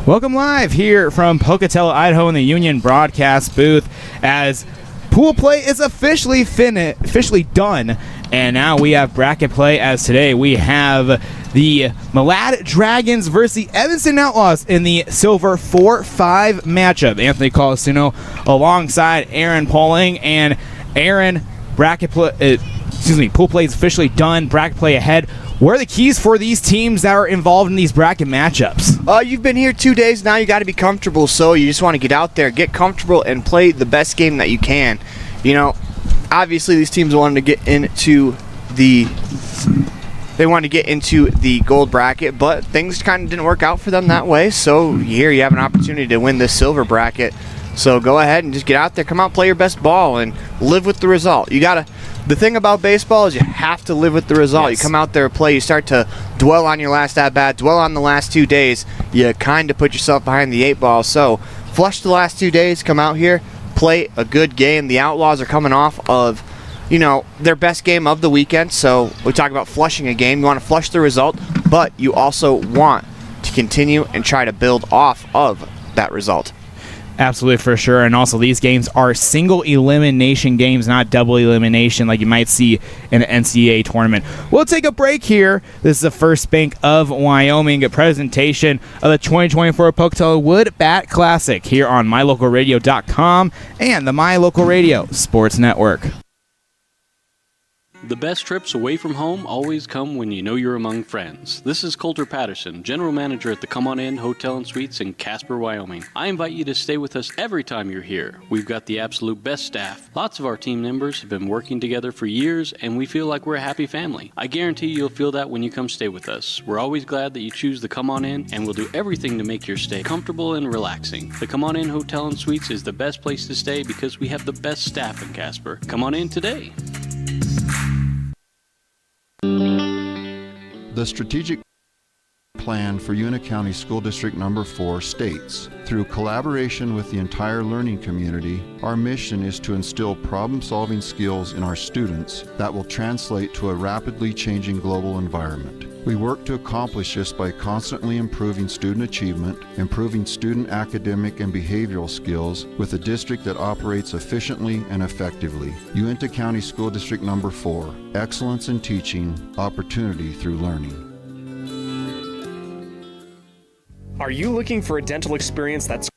Welcome live here from Pocatello, Idaho in the Union broadcast booth as pool play is officially done. And now we have bracket play as today we have the Malad Dragons versus the Evanston Outlaws in the Silver 4-5 matchup. Anthony Colasuono alongside Aaron Pauling. And Aaron, pool play is officially done. Bracket play ahead. What are the keys for these teams that are involved in these bracket matchups? You've been here 2 days now. You got to be comfortable, so you just want to get out there, get comfortable, and play the best game that you can. You know, obviously these teams wanted to get into the gold bracket, but things kind of didn't work out for them that way. So here you have an opportunity to win this silver bracket. So go ahead and just get out there, come out, play your best ball, and live with the result. The thing about baseball is you have to live with the result. Yes. You come out there and play, you start to dwell on your last at-bat, dwell on the last 2 days, you kind of put yourself behind the 8 ball. So flush the last 2 days, come out here, play a good game. The Outlaws are coming off of, their best game of the weekend. So we talk about flushing a game. You want to flush the result, but you also want to continue and try to build off of that result. Absolutely, for sure. And also, these games are single elimination games, not double elimination like you might see in an NCAA tournament. We'll take a break here. This is the First Bank of Wyoming, a presentation of the 2024 Pocatello Wood Bat Classic here on MyLocalRadio.com and the My Local Radio Sports Network. The best trips away from home always come when you know you're among friends. This is Coulter Patterson, General Manager at the Come On In Hotel and Suites in Casper, Wyoming. I invite you to stay with us every time you're here. We've got the absolute best staff. Lots of our team members have been working together for years, and we feel like we're a happy family. I guarantee you'll feel that when you come stay with us. We're always glad that you choose the Come On In, and we'll do everything to make your stay comfortable and relaxing. The Come On In Hotel and Suites is the best place to stay because we have the best staff in Casper. Come on in today. The strategic plan for Una County School District Number 4 states, through collaboration with the entire learning community, our mission is to instill problem-solving skills in our students that will translate to a rapidly changing global environment. We work to accomplish this by constantly improving student achievement, improving student academic and behavioral skills with a district that operates efficiently and effectively. Uintah County School District Number 4, excellence in teaching, opportunity through learning. Are you looking for a dental experience that's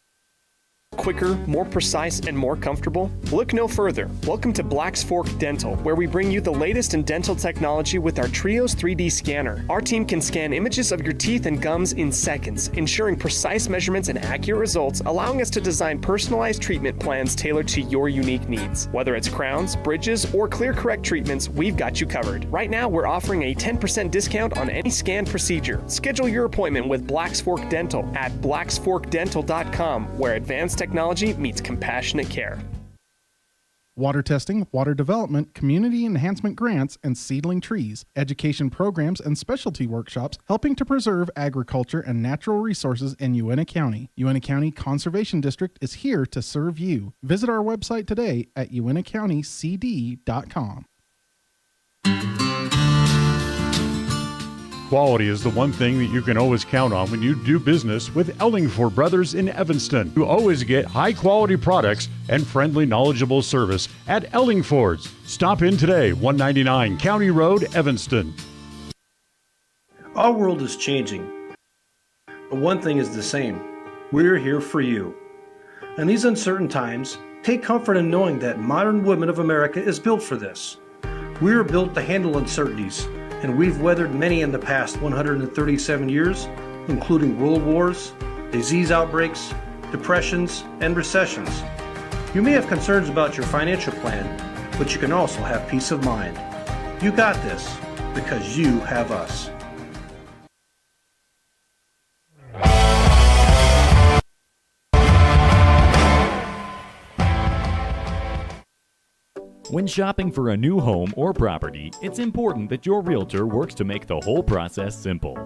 quicker, more precise, and more comfortable? Look no further. Welcome to Black's Fork Dental, where we bring you the latest in dental technology with our Trios 3D scanner. Our team can scan images of your teeth and gums in seconds, ensuring precise measurements and accurate results, allowing us to design personalized treatment plans tailored to your unique needs. Whether it's crowns, bridges, or clear correct treatments, we've got you covered. Right now, we're offering a 10% discount on any scan procedure. Schedule your appointment with Black's Fork Dental at blacksforkdental.com, where advanced technology meets compassionate care. Water testing, water development, community enhancement grants, and seedling trees, education programs, and specialty workshops helping to preserve agriculture and natural resources in Uintah County. Uintah County Conservation District is here to serve you. Visit our website today at uintahcountycd.com. Quality is the one thing that you can always count on when you do business with Ellingford Brothers in Evanston. You always get high-quality products and friendly, knowledgeable service at Ellingford's. Stop in today, 199 County Road, Evanston. Our world is changing, but one thing is the same. We're here for you. In these uncertain times, take comfort in knowing that modern women of America is built for this. We are built to handle uncertainties, and we've weathered many in the past 137 years, including world wars, disease outbreaks, depressions, and recessions. You may have concerns about your financial plan, but you can also have peace of mind. You got this, because you have us. When shopping for a new home or property, it's important that your realtor works to make the whole process simple.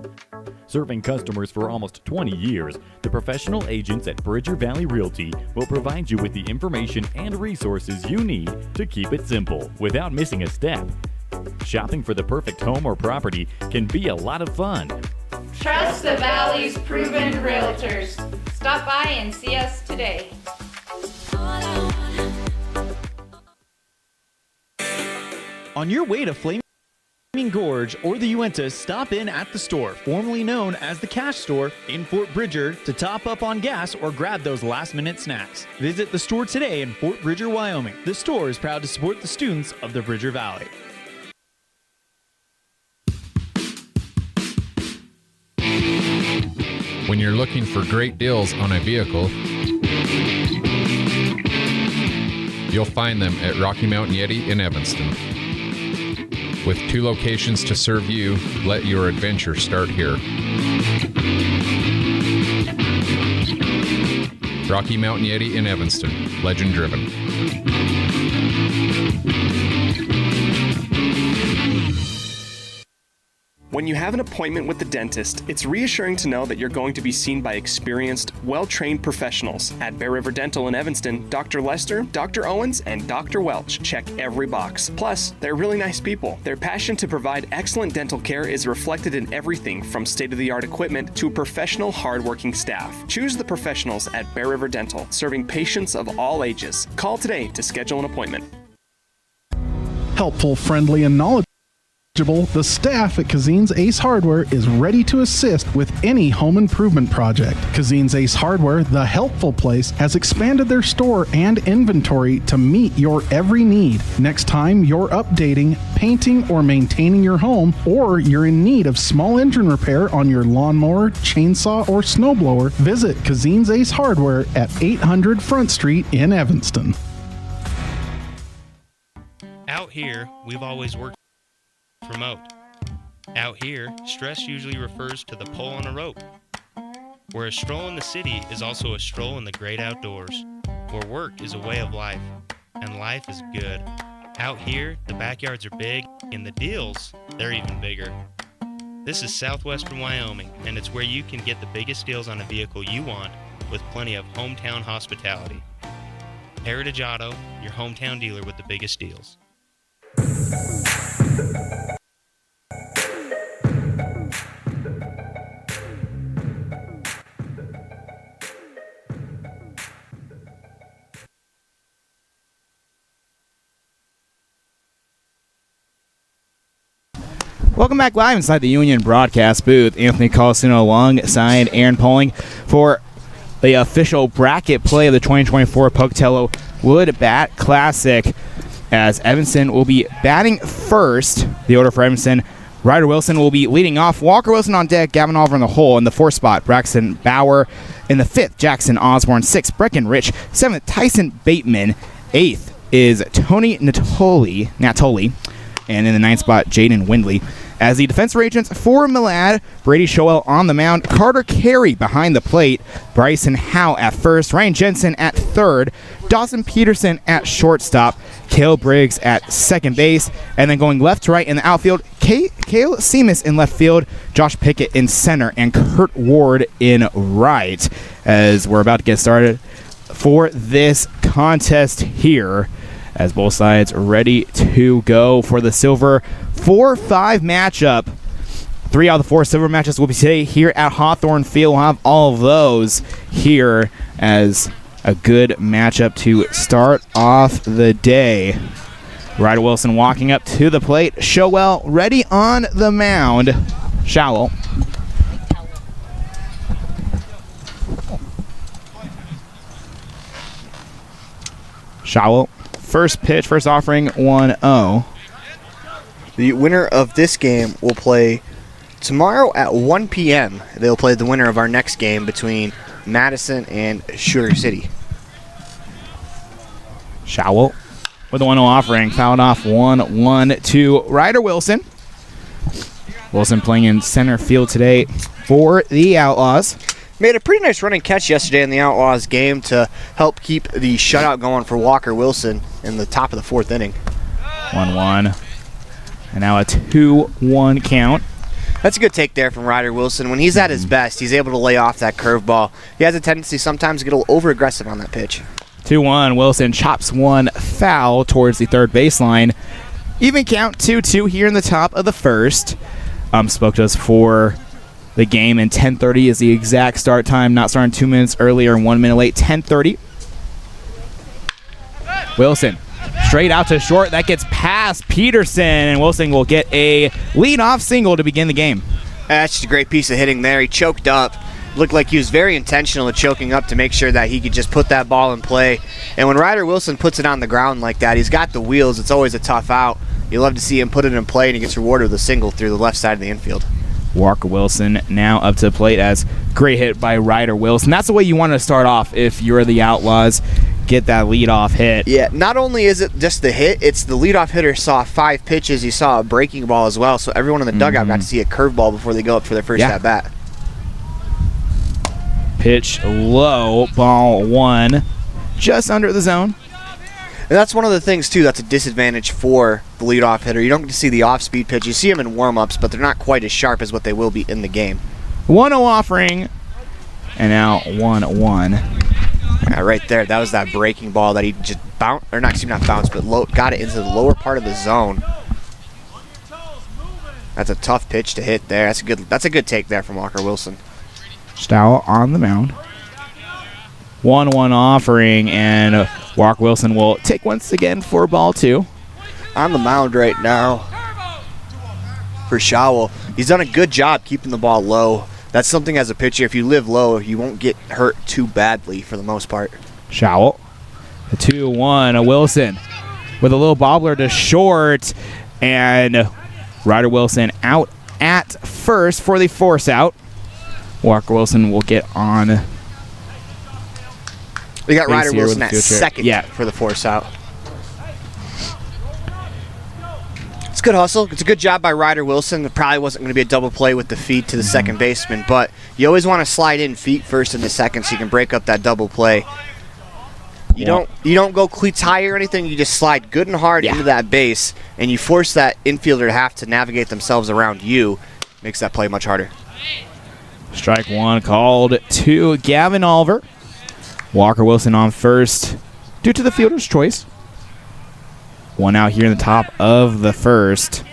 Serving customers for almost 20 years, the professional agents at Bridger Valley Realty will provide you with the information and resources you need to keep it simple without missing a step. Shopping for the perfect home or property can be a lot of fun. Trust the Valley's proven realtors. Stop by and see us today. On your way to Flaming Gorge or the Uinta, stop in at the store, formerly known as the Cash Store in Fort Bridger, to top up on gas or grab those last-minute snacks. Visit the store today in Fort Bridger, Wyoming. The store is proud to support the students of the Bridger Valley. When you're looking for great deals on a vehicle, you'll find them at Rocky Mountain Yeti in Evanston. With 2 locations to serve you, let your adventure start here. Rocky Mountain Yeti in Evanston, legend driven. When you have an appointment with the dentist, it's reassuring to know that you're going to be seen by experienced, well-trained professionals. At Bear River Dental in Evanston, Dr. Lester, Dr. Owens, and Dr. Welch check every box. Plus, they're really nice people. Their passion to provide excellent dental care is reflected in everything from state-of-the-art equipment to professional, hard-working staff. Choose the professionals at Bear River Dental, serving patients of all ages. Call today to schedule an appointment. Helpful, friendly, and knowledgeable, the staff at Kazine's Ace Hardware is ready to assist with any home improvement project. Kazine's Ace Hardware, the helpful place, has expanded their store and inventory to meet your every need. Next time you're updating, painting, or maintaining your home, or you're in need of small engine repair on your lawnmower, chainsaw, or snowblower, visit Kazine's Ace Hardware at 800 Front Street in Evanston. Out here, we've always worked remote. Out here, stress usually refers to the pull on a rope. Where a stroll in the city is also a stroll in the great outdoors. Where work is a way of life, and life is good. Out here, the backyards are big, and the deals, they're even bigger. This is Southwestern Wyoming, and it's where you can get the biggest deals on a vehicle you want with plenty of hometown hospitality. Heritage Auto, your hometown dealer with the biggest deals. Welcome back live inside the Union broadcast booth. Anthony Colasuono alongside Aaron Poling for the official bracket play of the 2024 Pocatello Wood Bat Classic, as Evanston will be batting first. The order for Evanston: Ryder Wilson will be leading off, Walker Wilson on deck, Gavin Oliver in the hole. In the 4th spot, Braxton Bauer. In the 5th, Jackson Osborne. 6th, Brecken Rich. 7th, Tyson Bateman. 8th is Tony Natoli. And in the 9th spot, Jaden Windley. As the defensive agents for Millad, Brady Shoel on the mound, Carter Carey behind the plate, Bryson Howe at first, Ryan Jensen at third, Dawson Peterson at shortstop, Cale Briggs at second base, and then going left to right in the outfield, Cale Seamus in left field, Josh Pickett in center, and Kurt Ward in right. As we're about to get started for this contest here, as both sides are ready to go for the silver 4-5 matchup. 3 out of the 4 silver matches will be today here at Hawthorne Field. We'll have all of those here as a good matchup to start off the day. Ryder Wilson walking up to the plate. Showell ready on the mound. Showell. Showell. First pitch, first offering, 1-0. The winner of this game will play tomorrow at 1 p.m. They'll play the winner of our next game between Madison and Sugar City. Showell with a 1-0 offering, fouled off 1-1 to Ryder Wilson. Wilson playing in center field today for the Outlaws. Made a pretty nice running catch yesterday in the Outlaws game to help keep the shutout going for Walker Wilson in the top of the 4th inning. 1-1. And now a 2-1 count. That's a good take there from Ryder Wilson. When he's at his best, he's able to lay off that curveball. He has a tendency sometimes to get a little over-aggressive on that pitch. 2-1. Wilson chops one foul towards the third baseline. Even count 2-2 here in the top of the first. Spoke to us for the game, and 10:30 is the exact start time, not starting 2 minutes earlier and 1 minute late. 10:30. Wilson straight out to short. That gets past Peterson, and Wilson will get a leadoff single to begin the game. That's just a great piece of hitting there. He choked up. Looked like he was very intentional at choking up to make sure that he could just put that ball in play. And when Ryder Wilson puts it on the ground like that, he's got the wheels. It's always a tough out. You love to see him put it in play, and he gets rewarded with a single through the left side of the infield. Walker Wilson now up to the plate as great hit by Ryder Wilson. That's the way you want to start off if you're the Outlaws. Get that leadoff hit. Yeah, not only is it just the hit, it's the leadoff hitter saw 5 pitches. He saw a breaking ball as well, so everyone in the dugout got to see a curveball before they go up for their first at-bat. Pitch low, ball 1, just under the zone. And that's one of the things, too, that's a disadvantage for the leadoff hitter. You don't get to see the off-speed pitch. You see them in warm-ups, but they're not quite as sharp as what they will be in the game. 1-0 offering, and now 1-1. Yeah, right there, that was that breaking ball that he just bounced, or not bounced, but got it into the lower part of the zone. That's a tough pitch to hit there. That's a good take there from Walker Wilson. Stowell on the mound. 1-1 offering, and Walker Wilson will take once again for ball 2. On the mound right now for Showell. He's done a good job keeping the ball low. That's something as a pitcher, if you live low, you won't get hurt too badly for the most part. Showell. A 2-1. A Wilson with a little bobbler to short, and Ryder Wilson out at first for the force out. Walker Wilson will get on. We got Ryder Wilson at second for the force out. It's good hustle. It's a good job by Ryder Wilson. It probably wasn't going to be a double play with the feet to the second baseman, but you always want to slide in feet first and the second so you can break up that double play. You don't go cleats high or anything. You just slide good and hard into that base, and you force that infielder to have to navigate themselves around you. Makes that play much harder. Strike 1 called to Gavin Oliver. Walker Wilson on first due to the fielder's choice. 1 out here in the top of the first.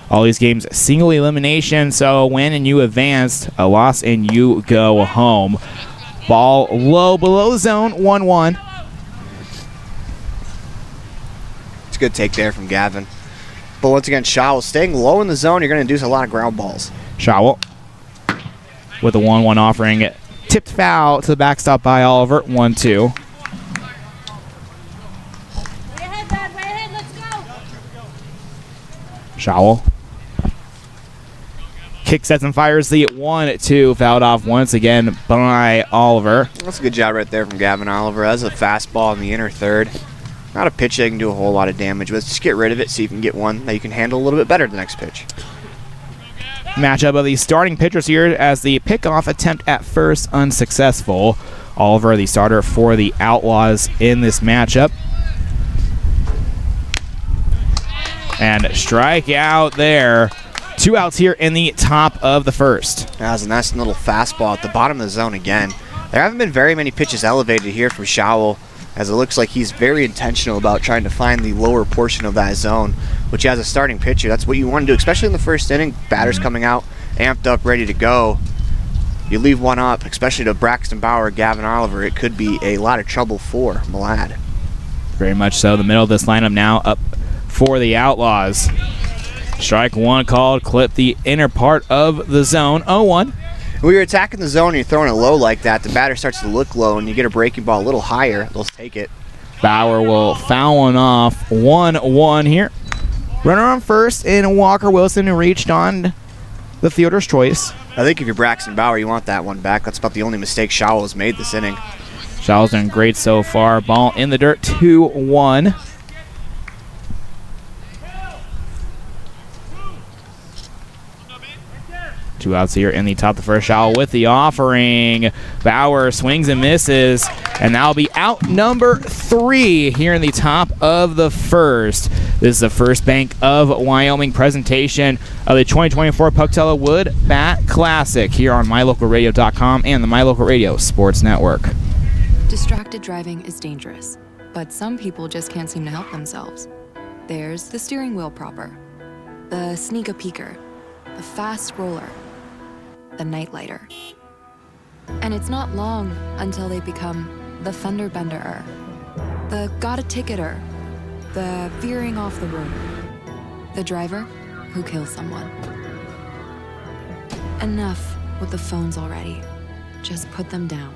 All these games single elimination, so win and you advanced, a loss and you go home. Ball low below zone, 1-1. It's a good take there from Gavin. But once again, Showell staying low in the zone, you're going to induce a lot of ground balls. Showell with a 1-1 offering. Tipped foul to the backstop by Oliver. 1-2. Showell. Kick sets and fires the 1-2. Fouled off once again by Oliver. That's a good job right there from Gavin Oliver. That's a fastball in the inner third. Not a pitch that can do a whole lot of damage, but just get rid of it, see if you can get one that you can handle a little bit better the next pitch. Matchup of the starting pitchers here as the pickoff attempt at first unsuccessful. Oliver, the starter for the Outlaws in this matchup. And strikeout there. 2 outs here in the top of the first. That was a nice little fastball at the bottom of the zone again. There haven't been very many pitches elevated here from Showell, as it looks like he's very intentional about trying to find the lower portion of that zone, which as a starting pitcher, that's what you want to do, especially in the first inning. Batters coming out, amped up, ready to go. You leave one up, especially to Braxton Bauer, Gavin Oliver, it could be a lot of trouble for Malad. Very much so. The middle of this lineup now up for the Outlaws. Strike 1 called, clip the inner part of the zone, 0-1. When you're attacking the zone and you're throwing it low like that, the batter starts to look low and you get a breaking ball a little higher, they'll take it. Bauer will foul one off, 1-1 here. Runner on first, and Walker Wilson who reached on the fielder's choice. I think if you're Braxton Bauer, you want that one back. That's about the only mistake Showell has made this inning. Showell's done great so far. Ball in the dirt, 2-1. Two outs here in the top of the first. Showell with the offering. Bauer swings and misses, and that'll be out number 3 here in the top of the first. This is the First Bank of Wyoming presentation of the 2024 Pocatello Wood Bat Classic here on MyLocalRadio.com and the MyLocal Radio Sports Network. Distracted driving is dangerous, but some people just can't seem to help themselves. There's the steering wheel propper, the sneak-a-peeker, the fast roller, the nightlighter. And it's not long until they become the fender benderer, the got-a-ticketer, the veering off the road, the driver who kills someone. Enough with the phones already. Just put them down.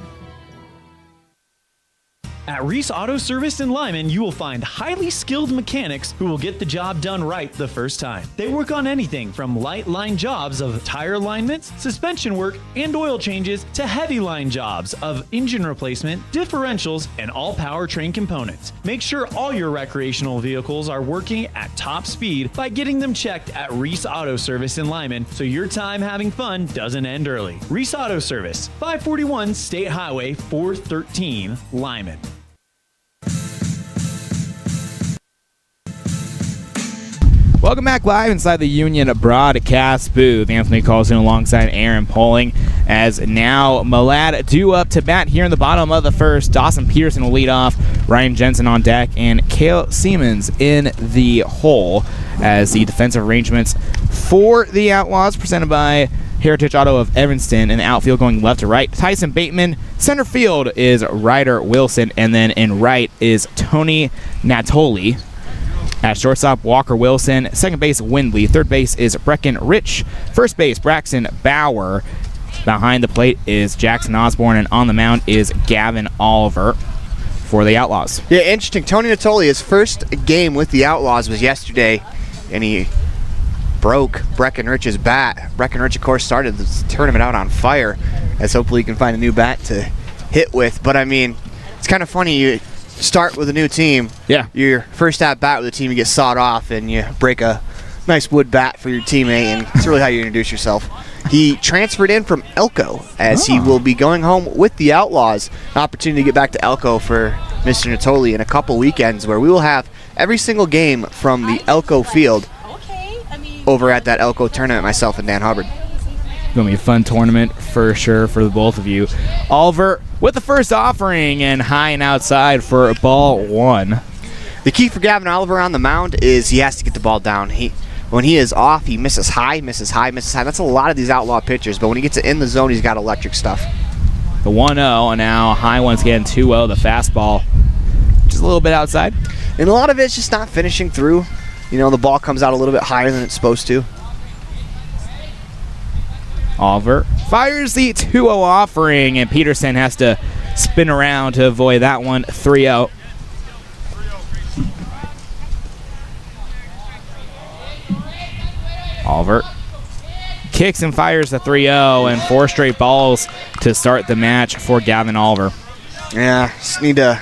At Reese Auto Service in Lyman, you will find highly skilled mechanics who will get the job done right the first time. They work on anything from light line jobs of tire alignments, suspension work, and oil changes to heavy line jobs of engine replacement, differentials, and all powertrain components. Make sure all your recreational vehicles are working at top speed by getting them checked at Reese Auto Service in Lyman so your time having fun doesn't end early. Reese Auto Service, 541 State Highway 413, Lyman. Welcome back live inside the Union broadcast booth. Anthony Colasuono alongside Aaron Poling as now Malad due up to bat here in the bottom of the first. Dawson Peterson will lead off, Ryan Jensen on deck, and Cale Siemens in the hole as the defensive arrangements for the Outlaws presented by Heritage Auto of Evanston. In the outfield going left to right, Tyson Bateman. Center field is Ryder Wilson, and then in right is Tony Natoli. At shortstop, Walker Wilson. Second base, Windley. Third base is Brecken Rich. First base, Braxton Bauer. Behind the plate is Jackson Osborne, and on the mound is Gavin Oliver for the Outlaws. Yeah, interesting. Tony Natoli, his first game with the Outlaws was yesterday, and he broke Brecken Rich's bat. Brecken Rich, of course, started the tournament out on fire, as hopefully he can find a new bat to hit with. But, I mean, it's kind of funny. You start with a new team. Yeah. Your first at bat with the team, you get sawed off and you break a nice wood bat for your teammate, and it's really how you introduce yourself. He transferred in from Elko as he will be going home with the Outlaws. An opportunity to get back to Elko for Mr. Natoli in a couple weekends where we will have every single game from the Elko field over at that Elko tournament, myself and Dan Hubbard. Going to be a fun tournament for sure for the both of you. Oliver with the first offering and high and outside for ball one. The key for Gavin Oliver on the mound is he has to get the ball down. When he is off, he misses high, misses high, misses high. That's a lot of these Outlaw pitchers, but when he gets it in the zone, he's got electric stuff. The 1-0, and now high once again, 2-0, the fastball. Just a little bit outside. And a lot of it's just not finishing through. You know, the ball comes out a little bit higher than it's supposed to. Oliver fires the 2-0 offering, and Peterson has to spin around to avoid that one. 3-0. Oliver kicks and fires the 3-0, and 4 straight balls to start the match for Gavin Oliver. Yeah, just need to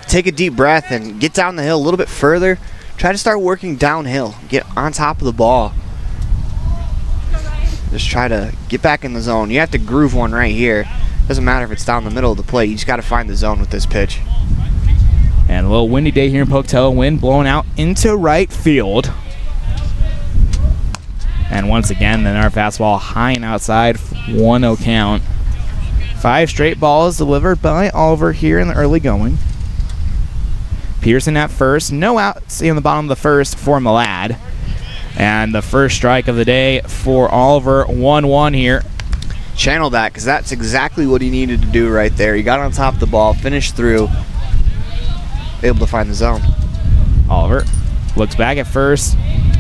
take a deep breath and get down the hill a little bit further. Try to start working downhill. Get on top of the ball. Just try to get back in the zone. You have to groove one right here. Doesn't matter if it's down the middle of the plate. You just got to find the zone with this pitch. And a little windy day here in Pocatello. Wind blowing out into right field. And once again, then our fastball high and outside, 1-0 count. 5 straight balls delivered by Oliver here in the early going. Pearson at first. No outs in the bottom of the first for Malad. And the first strike of the day for Oliver, 1-1 here. Channel that, because that's exactly what he needed to do right there. He got on top of the ball, finished through, able to find the zone. Oliver looks back at first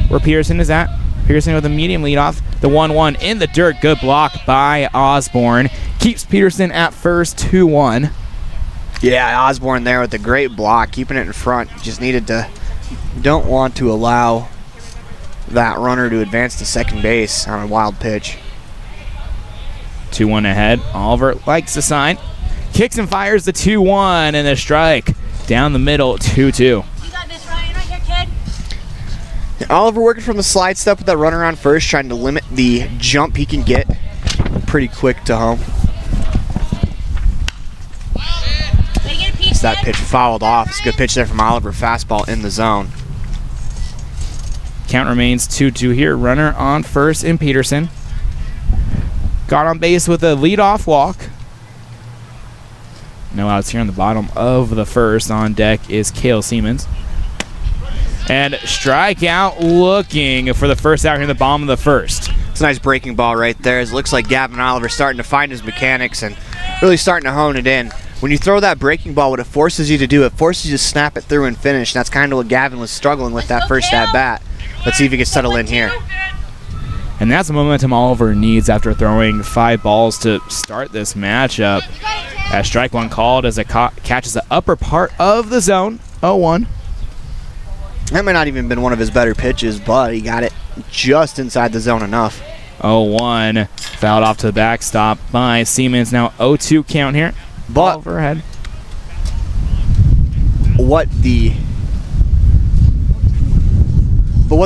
where Pearson is at. Pearson with a medium leadoff. The 1-1 in the dirt. Good block by Osborne. Keeps Peterson at first, 2-1. Yeah, Osborne there with a great block, keeping it in front. Just needed to, don't want to allow that runner to advance to second base on a wild pitch. 2-1 ahead. Oliver likes the sign. Kicks and fires the 2-1 and a strike. Down the middle, 2-2. You got this, Ryan, right here, kid. Oliver working from the slide step with that runner on first, trying to limit the jump he can get pretty quick to home. That pitch fouled off. It's a good pitch there from Oliver. Fastball in the zone. Count remains 2-2 here. Runner on first in Peterson. Got on base with a leadoff walk. No outs here on the bottom of the first. On deck is Cale Siemens. And strikeout looking for the first out here in the bottom of the first. It's a nice breaking ball right there. It looks like Gavin Oliver starting to find his mechanics and really starting to hone it in. When you throw that breaking ball, what it forces you to do, it forces you to snap it through and finish. And that's kind of what Gavin was struggling with that first at-bat. Let's see if he can settle in here. And that's the momentum Oliver needs after throwing 5 balls to start this matchup. As strike one called as it catches the upper part of the zone. 0-1. That might not even been one of his better pitches, but he got it just inside the zone enough. 0-1. Fouled off to the backstop by Siemens. Now 0-2 count here. But overhead. What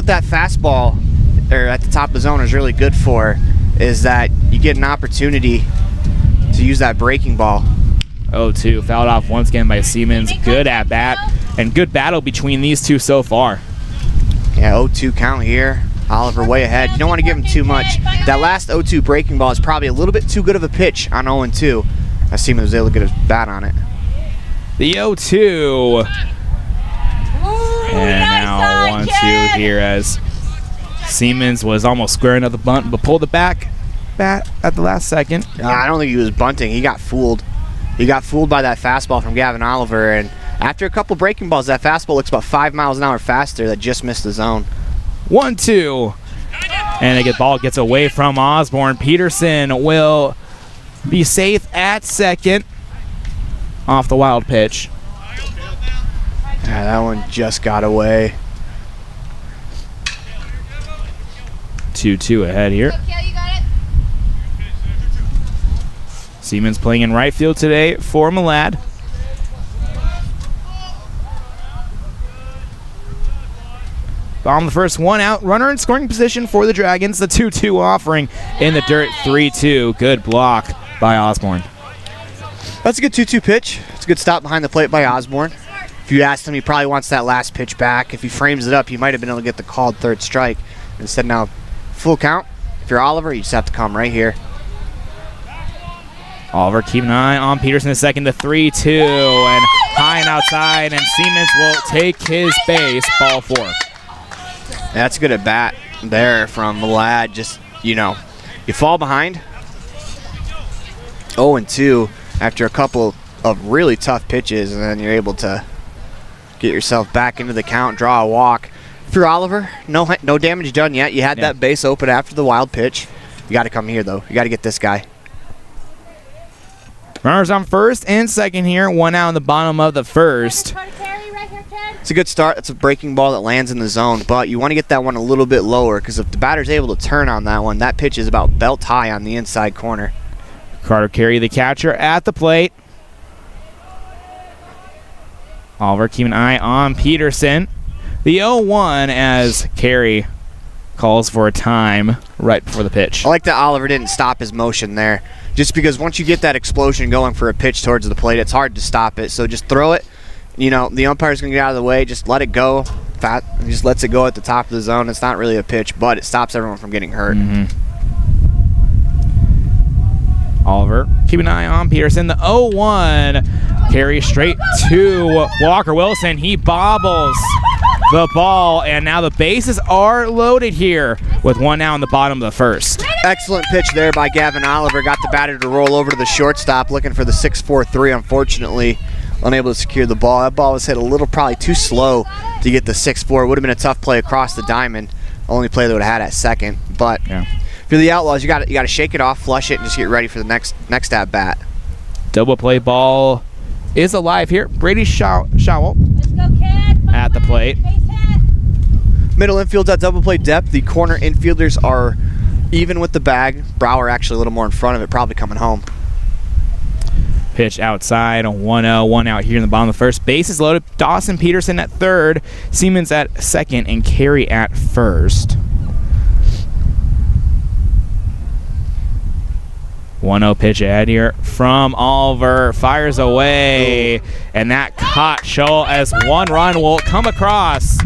that fastball or at the top of the zone is really good for is that you get an opportunity to use that breaking ball. 0-2. Fouled off once again by Siemens. Good at bat and good battle between these two so far. Yeah, 0-2 count here. Oliver way ahead. You don't want to give him too much. That last 0-2 breaking ball is probably a little bit too good of a pitch on 0-2. I see him was able to get his bat on it. The 0-2. And now 1-2 here as Siemens was almost squaring up the bunt, but pulled the bat at the last second. I don't think he was bunting. He got fooled. He got fooled by that fastball from Gavin Oliver. And after a couple breaking balls, that fastball looks about 5 miles an hour faster. That just missed the zone. 1-2. And the ball gets away from Osborne. Peterson will be safe at second off the wild pitch. Yeah, that one just got away. 2-2 ahead here. Siemens playing in right field today for Malad. Bomb the first one out. Runner in scoring position for the Dragons. The 2-2 offering in the dirt. 3-2. Good block by Osborne. That's a good 2-2 pitch. It's a good stop behind the plate by Osborne. If you asked him, he probably wants that last pitch back. If he frames it up, he might have been able to get the called third strike. Instead now, full count. If you're Oliver, you just have to come right here. Oliver keep an eye on Peterson in second. The 3-2 and high and outside, and Siemens will take his base. Ball 4. That's good at bat there from Malad. Just, you fall behind. 0-2 after a couple of really tough pitches, and then you're able to get yourself back into the count, draw a walk. If you're Oliver, no damage done yet. You had that base open after the wild pitch. You got to come here, though. You got to get this guy. Runners on first and second here. 1 out in the bottom of the first. It's a good start. It's a breaking ball that lands in the zone, but you want to get that one a little bit lower because if the batter's able to turn on that one, that pitch is about belt high on the inside corner. Carter Carey, the catcher, at the plate. Oliver keep an eye on Peterson. The 0-1 as Carey calls for a time right before the pitch. I like that Oliver didn't stop his motion there, just because once you get that explosion going for a pitch towards the plate, it's hard to stop it. So just throw it. The umpire's going to get out of the way. Just let it go. He just lets it go at the top of the zone. It's not really a pitch, but it stops everyone from getting hurt. Oliver, keep an eye on Peterson. The 0-1 carry straight to Walker Wilson. He bobbles the ball, and now the bases are loaded here with 1 out in the bottom of the first. Excellent pitch there by Gavin Oliver. Got the batter to roll over to the shortstop, looking for the 6-4-3. Unfortunately, unable to secure the ball. That ball was hit a little probably too slow to get the 6-4. It would have been a tough play across the diamond. Only play they would have had at second. But if you're the Outlaws, you got to shake it off, flush it, and just get ready for the next at bat. Double play ball is alive here. Brady Schowell at the plate. Middle infield's at double play depth. The corner infielders are even with the bag. Brower actually a little more in front of it, probably coming home. Pitch outside, 1-0, 1 out here in the bottom of the first. Bases loaded. Dawson Peterson at third, Siemens at second, and Carey at first. 1-0 pitch ahead here from Oliver. Fires away, and that caught Scholl as 1 run will come across.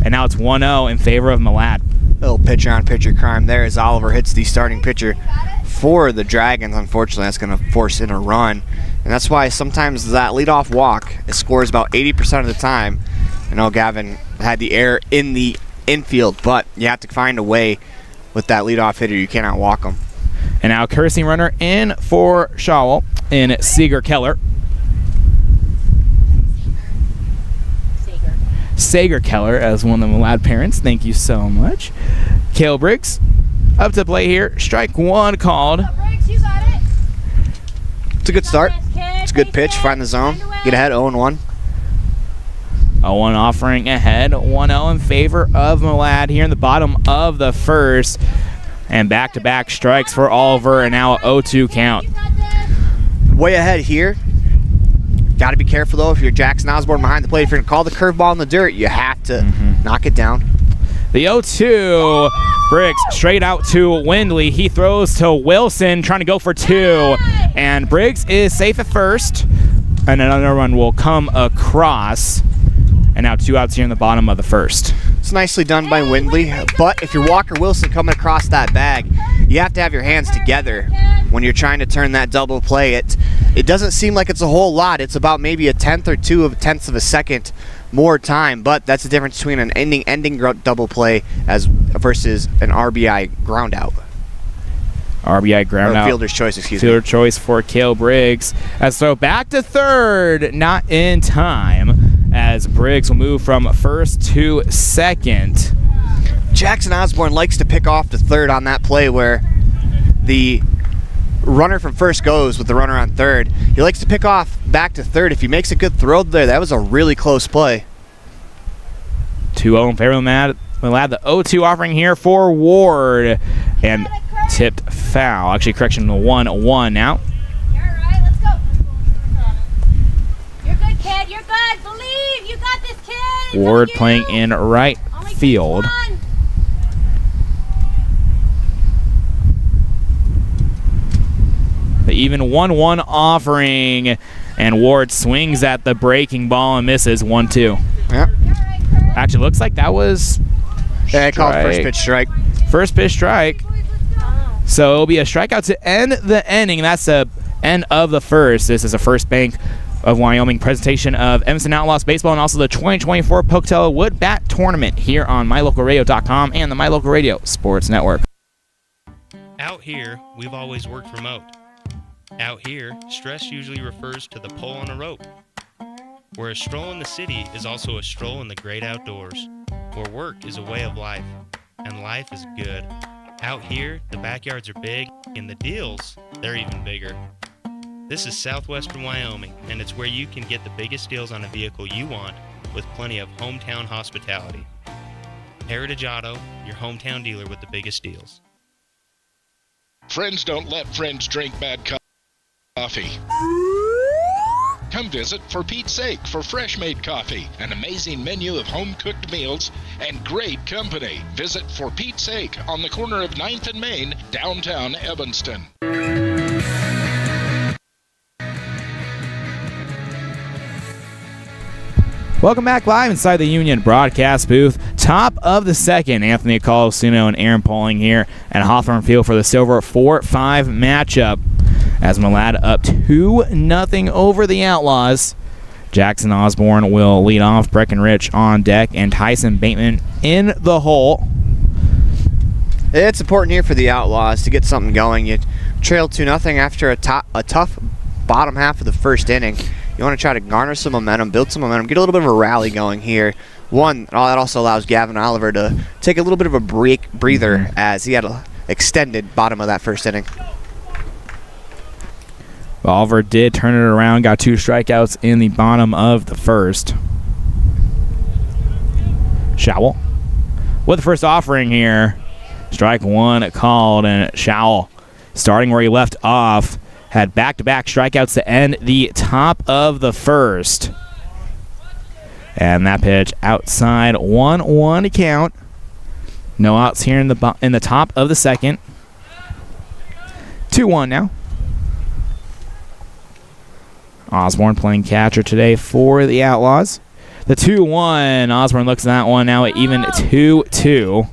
And now it's 1-0 in favor of Malad. Little pitcher-on-pitcher crime there as Oliver hits the starting pitcher for the Dragons. Unfortunately, that's going to force in a run. And that's why sometimes that leadoff walk scores about 80% of the time. I know Gavin had the error in the infield, but you have to find a way with that leadoff hitter. You cannot walk them. And now cursing runner in for Shawel in Seeger Keller. Sager Keller as one of the lad parents. Thank you so much. Kale Briggs up to play here. Strike one called. It's a good start. It's a good pitch. Find the zone. Get ahead 0-1. 0-1 offering ahead. 1-0 in favor of Malad here in the bottom of the first. And back-to-back strikes for Oliver, and now a 0-2 count. Way ahead here. Got to be careful, though, if you're Jackson Osborne behind the plate. If you're going to call the curveball in the dirt, you have to knock it down. The 0-2, Briggs straight out to Windley. He throws to Wilson, trying to go for two. And Briggs is safe at first. And another one will come across. And now 2 outs here in the bottom of the first. It's nicely done by Windley. But if you're Walker Wilson coming across that bag, you have to have your hands together when you're trying to turn that double play. It doesn't seem like it's a whole lot. It's about maybe a tenth or tenths of a second more time, but that's the difference between an ending double play versus an RBI ground out. RBI ground out. Fielder's choice, excuse me. Fielder choice for Cale Briggs. As so back to third, not in time, as Briggs will move from first to second. Jackson Osborne likes to pick off to third on that play where the runner from first goes with the runner on third. He likes to pick off back to third. If he makes a good throw there, that was a really close play. 2-0 in favor of Malad. The 0-2 offering here for Ward. And tipped foul. Actually, correction, 1-1 now. You're all right. Let's go. You're good, kid. You're good. Believe. You got this, kid. Ward playing in right field. The even 1-1 offering, and Ward swings at the breaking ball and misses 1-2. Yep. Actually, looks like that was. Yeah, called first pitch strike. First pitch strike. So it'll be a strikeout to end the inning. That's the end of the first. This is a First Bank of Wyoming presentation of Evanston Outlaws Baseball and also the 2024 Pocatello Wood Bat Tournament here on MyLocalRadio.com and the My Local Radio Sports Network. Out here, we've always worked remote. Out here, stress usually refers to the pull on a rope. Where a stroll in the city is also a stroll in the great outdoors. Where work is a way of life, and life is good. Out here, the backyards are big, and the deals, they're even bigger. This is southwestern Wyoming, and it's where you can get the biggest deals on a vehicle you want with plenty of hometown hospitality. Heritage Auto, your hometown dealer with the biggest deals. Friends don't let friends drink bad coffee. Come visit For Pete's Sake for fresh-made coffee, an amazing menu of home-cooked meals, and great company. Visit For Pete's Sake on the corner of 9th and Main, downtown Evanston. Welcome back live inside the Union broadcast booth. Top of the second, Anthony Colasuono and Aaron Pauling here at Hawthorne Field for the Silver 4-5 matchup. As Malad up 2-0 over the Outlaws. Jackson Osborne will lead off. Breckenridge on deck, and Tyson Bateman in the hole. It's important here for the Outlaws to get something going. You trail 2-0 after a tough bottom half of the first inning. You want to try to garner some momentum, build some momentum, get a little bit of a rally going here. That also allows Gavin Oliver to take a little bit of a breather as he had an extended bottom of that first inning. Oliver did turn it around, got 2 strikeouts in the bottom of the first. Showell with the first offering here. Strike one called, and Showell, starting where he left off, had back-to-back strikeouts to end the top of the first. And that pitch outside, 1-1 to count. No outs here in the top of the second. 2-1 now. Osborne playing catcher today for the Outlaws. The 2-1. Osborne looks at that one now at even 2-2.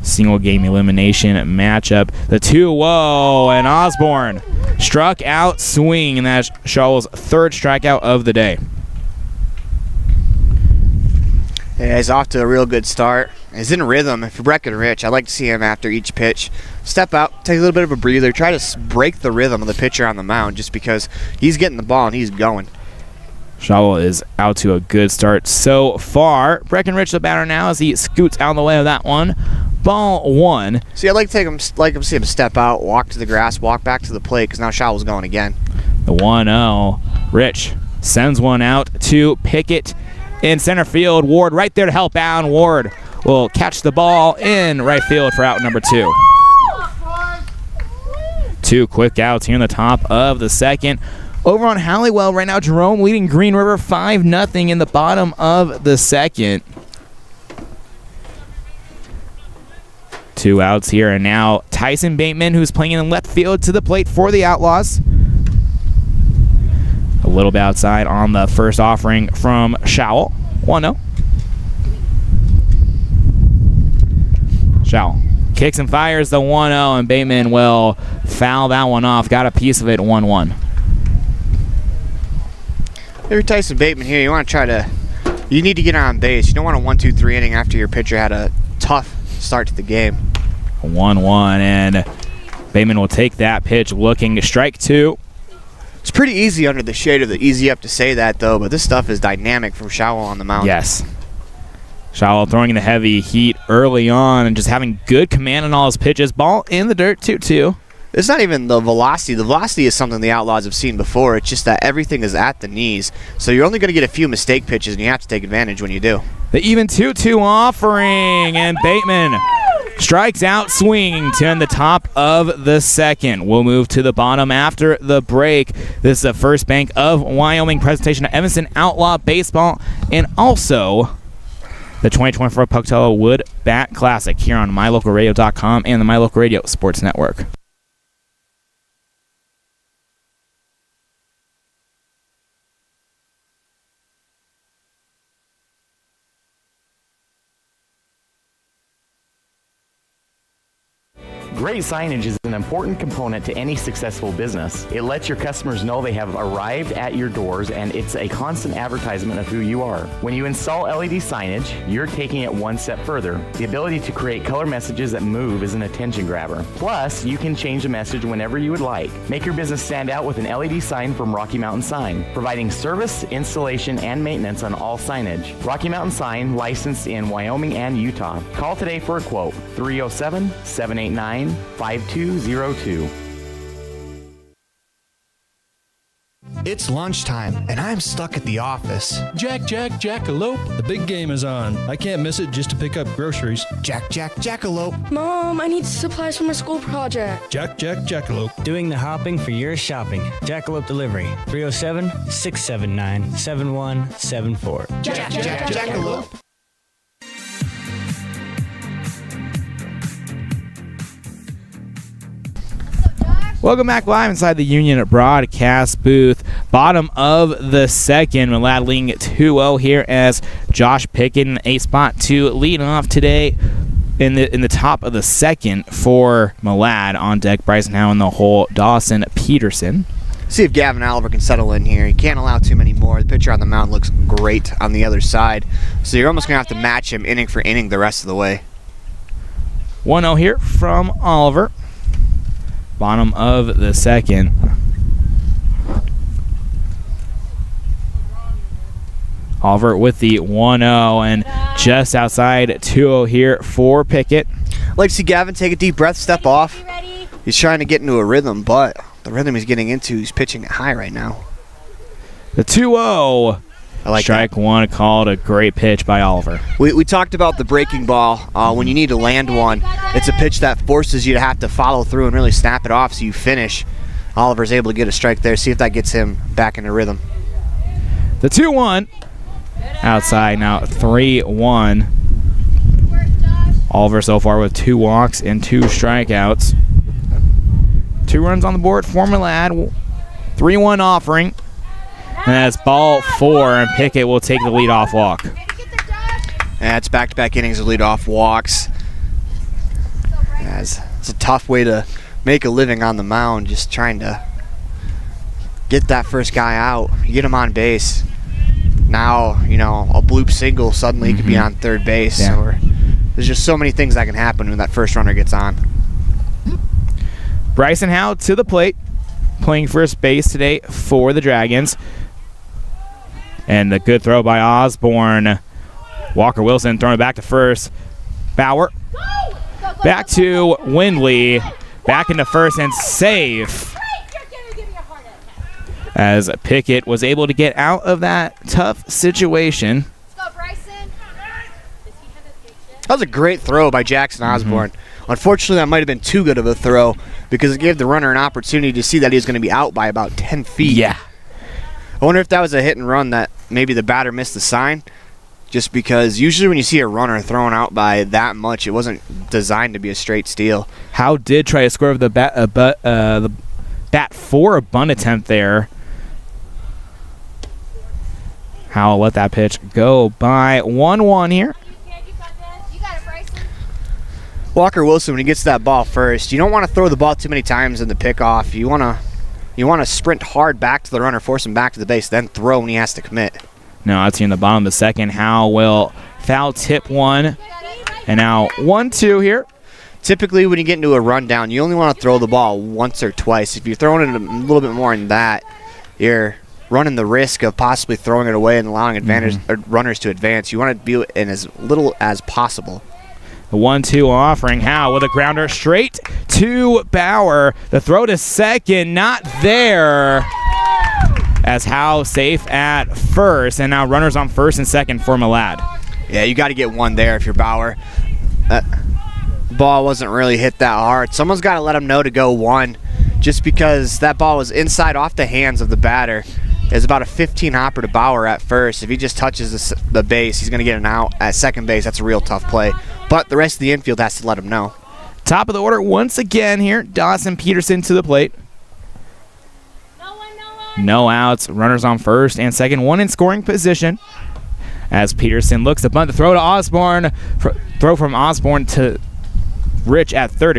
Single game elimination matchup. The 2-0, and Osborne struck out swing, and that's Shaw's third strikeout of the day. Yeah, he's off to a real good start. He's in rhythm. For Breckenridge, I'd like to see him after each pitch step out, take a little bit of a breather, try to break the rhythm of the pitcher on the mound just because he's getting the ball and he's going. Halliwell is out to a good start so far. Breckenridge the batter now as he scoots out of the way of that one. Ball 1. See, I'd like to see him step out, walk to the grass, walk back to the plate because now Halliwell's going again. The 1-0. Rich sends one out to Pickett in center field. Ward right there to help out. Ward will catch the ball in right field for out number 2. 2 quick outs here in the top of the second. Over on Halliwell right now, Jerome leading Green River 5-0 in the bottom of the second. 2 outs here, and now Tyson Bateman, who's playing in left field, to the plate for the Outlaws. A little bit outside on the first offering from Schowel. 1-0. Schowel kicks and fires the 1-0, and Bateman will foul that one off. Got a piece of it, 1-1. If you're Tyson Bateman here, you need to get on base. You don't want a 1-2-3 inning after your pitcher had a tough start to the game. 1-1, and Bateman will take that pitch looking strike 2. It's pretty easy under the shade of the easy up to say that, though, but this stuff is dynamic from Schowel on the mound. Yes. Schowel throwing the heavy heat early on and just having good command on all his pitches. Ball in the dirt, 2-2. It's not even the velocity. The velocity is something the Outlaws have seen before. It's just that everything is at the knees. So you're only going to get a few mistake pitches, and you have to take advantage when you do. The even 2-2 offering, and Bateman strikes out swinging to end the top of the second. We'll move to the bottom after the break. This is the First Bank of Wyoming presentation of Evanston Outlaw Baseball and also the 2024 Pocatello Wood Bat Classic here on MyLocalRadio.com and the MyLocal Radio Sports Network. Great signage is an important component to any successful business. It lets your customers know they have arrived at your doors, and it's a constant advertisement of who you are. When you install LED signage, you're taking it one step further. The ability to create color messages that move is an attention grabber. Plus, you can change the message whenever you would like. Make your business stand out with an LED sign from Rocky Mountain Sign, providing service, installation, and maintenance on all signage. Rocky Mountain Sign, licensed in Wyoming and Utah. Call today for a quote, 307-789-5202. It's lunchtime, and I'm stuck at the office. Jackalope. The big game is on. I can't miss it just to pick up groceries. Jackalope. Mom, I need supplies for my school project. Jackalope. Doing the hopping for your shopping. Jackalope Delivery. 307-679-7174. Jackalope. Welcome back live inside the Union broadcast booth. Bottom of the second, Malad leading 2-0 here as Josh Pickett in a spot to lead off today in the top of the second for Malad. On deck, Bryson Howe in the hole, Dawson Peterson. See if Gavin Oliver can settle in here. He can't allow too many more. The pitcher on the mound looks great on the other side, so you're almost going to have to match him inning for inning the rest of the way. 1-0 here from Oliver. Bottom of the second. Oliver with the 1-0 and just outside 2-0 here for Pickett. I'd like to see Gavin take a deep breath, step off. He's trying to get into a rhythm, but the rhythm he's getting into, he's pitching it high right now. The 2-0. I like strike that. One called a great pitch by Oliver. We talked about the breaking ball. When you need to land one, it's a pitch that forces you to have to follow through and really snap it off so you finish. Oliver's able to get a strike there. See if that gets him back into rhythm. The 2-1. Outside now, 3-1. Oliver so far with 2 walks and 2 strikeouts. 2 runs on the board for Malad. 3-1 offering. And that's ball 4, and Pickett will take the leadoff walk. That's back-to-back innings of leadoff walks. It's a tough way to make a living on the mound, just trying to get that first guy out, get him on base. Now, a bloop single, suddenly he could be on third base. Yeah. Or there's just so many things that can happen when that first runner gets on. Bryson Howe to the plate, playing first base today for the Dragons. And the good throw by Osborne. Walker Wilson throwing it back to first. Bauer. Back to Windley. Back into first and safe. As Pickett was able to get out of that tough situation. That was a great throw by Jackson Osborne. Unfortunately, that might have been too good of a throw because it gave the runner an opportunity to see that he was going to be out by about 10 feet. Yeah. I wonder if that was a hit and run that maybe the batter missed the sign, just because usually when you see a runner thrown out by that much, it wasn't designed to be a straight steal. Howe did try to score with the bat for a bunt attempt there. Howe let that pitch go by 1-1 here. Walker Wilson, when he gets that ball first, you don't want to throw the ball too many times in the pickoff. You want to sprint hard back to the runner, force him back to the base, then throw when he has to commit. Now that's in the bottom of the second. Howe will foul tip one. And now 1-2 here. Typically when you get into a rundown, you only want to throw the ball once or twice. If you're throwing it a little bit more than that, you're running the risk of possibly throwing it away and allowing runners to advance. You want to be in as little as possible. The 1-2 offering. Howe with a grounder straight to Bauer. The throw to second, not there. As Howe safe at first. And now runners on first and second for Malad. Yeah, you got to get one there if you're Bauer. That ball wasn't really hit that hard. Someone's got to let him know to go one, just because that ball was inside off the hands of the batter. It's about a 15 hopper to Bauer at first. If he just touches the base, he's going to get an out. At second base, that's a real tough play. But the rest of the infield has to let him know. Top of the order once again here. Dawson Peterson to the plate. No outs. Runners on first and second. One in scoring position. As Peterson looks to bunt the throw to Osborne. Throw from Osborne to Rich at third,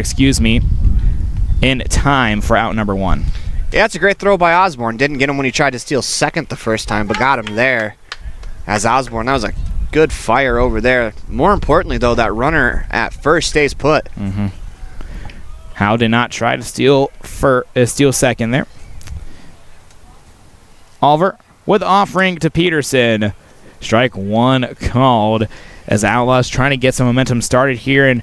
in time for out number one. Yeah, it's a great throw by Osborne. Didn't get him when he tried to steal second the first time, but got him there. As Osborne, that was a good fire over there. More importantly, though, that runner at first stays put. Howe did not try to steal second there. Oliver with offering to Peterson. Strike one called as Outlaws trying to get some momentum started here and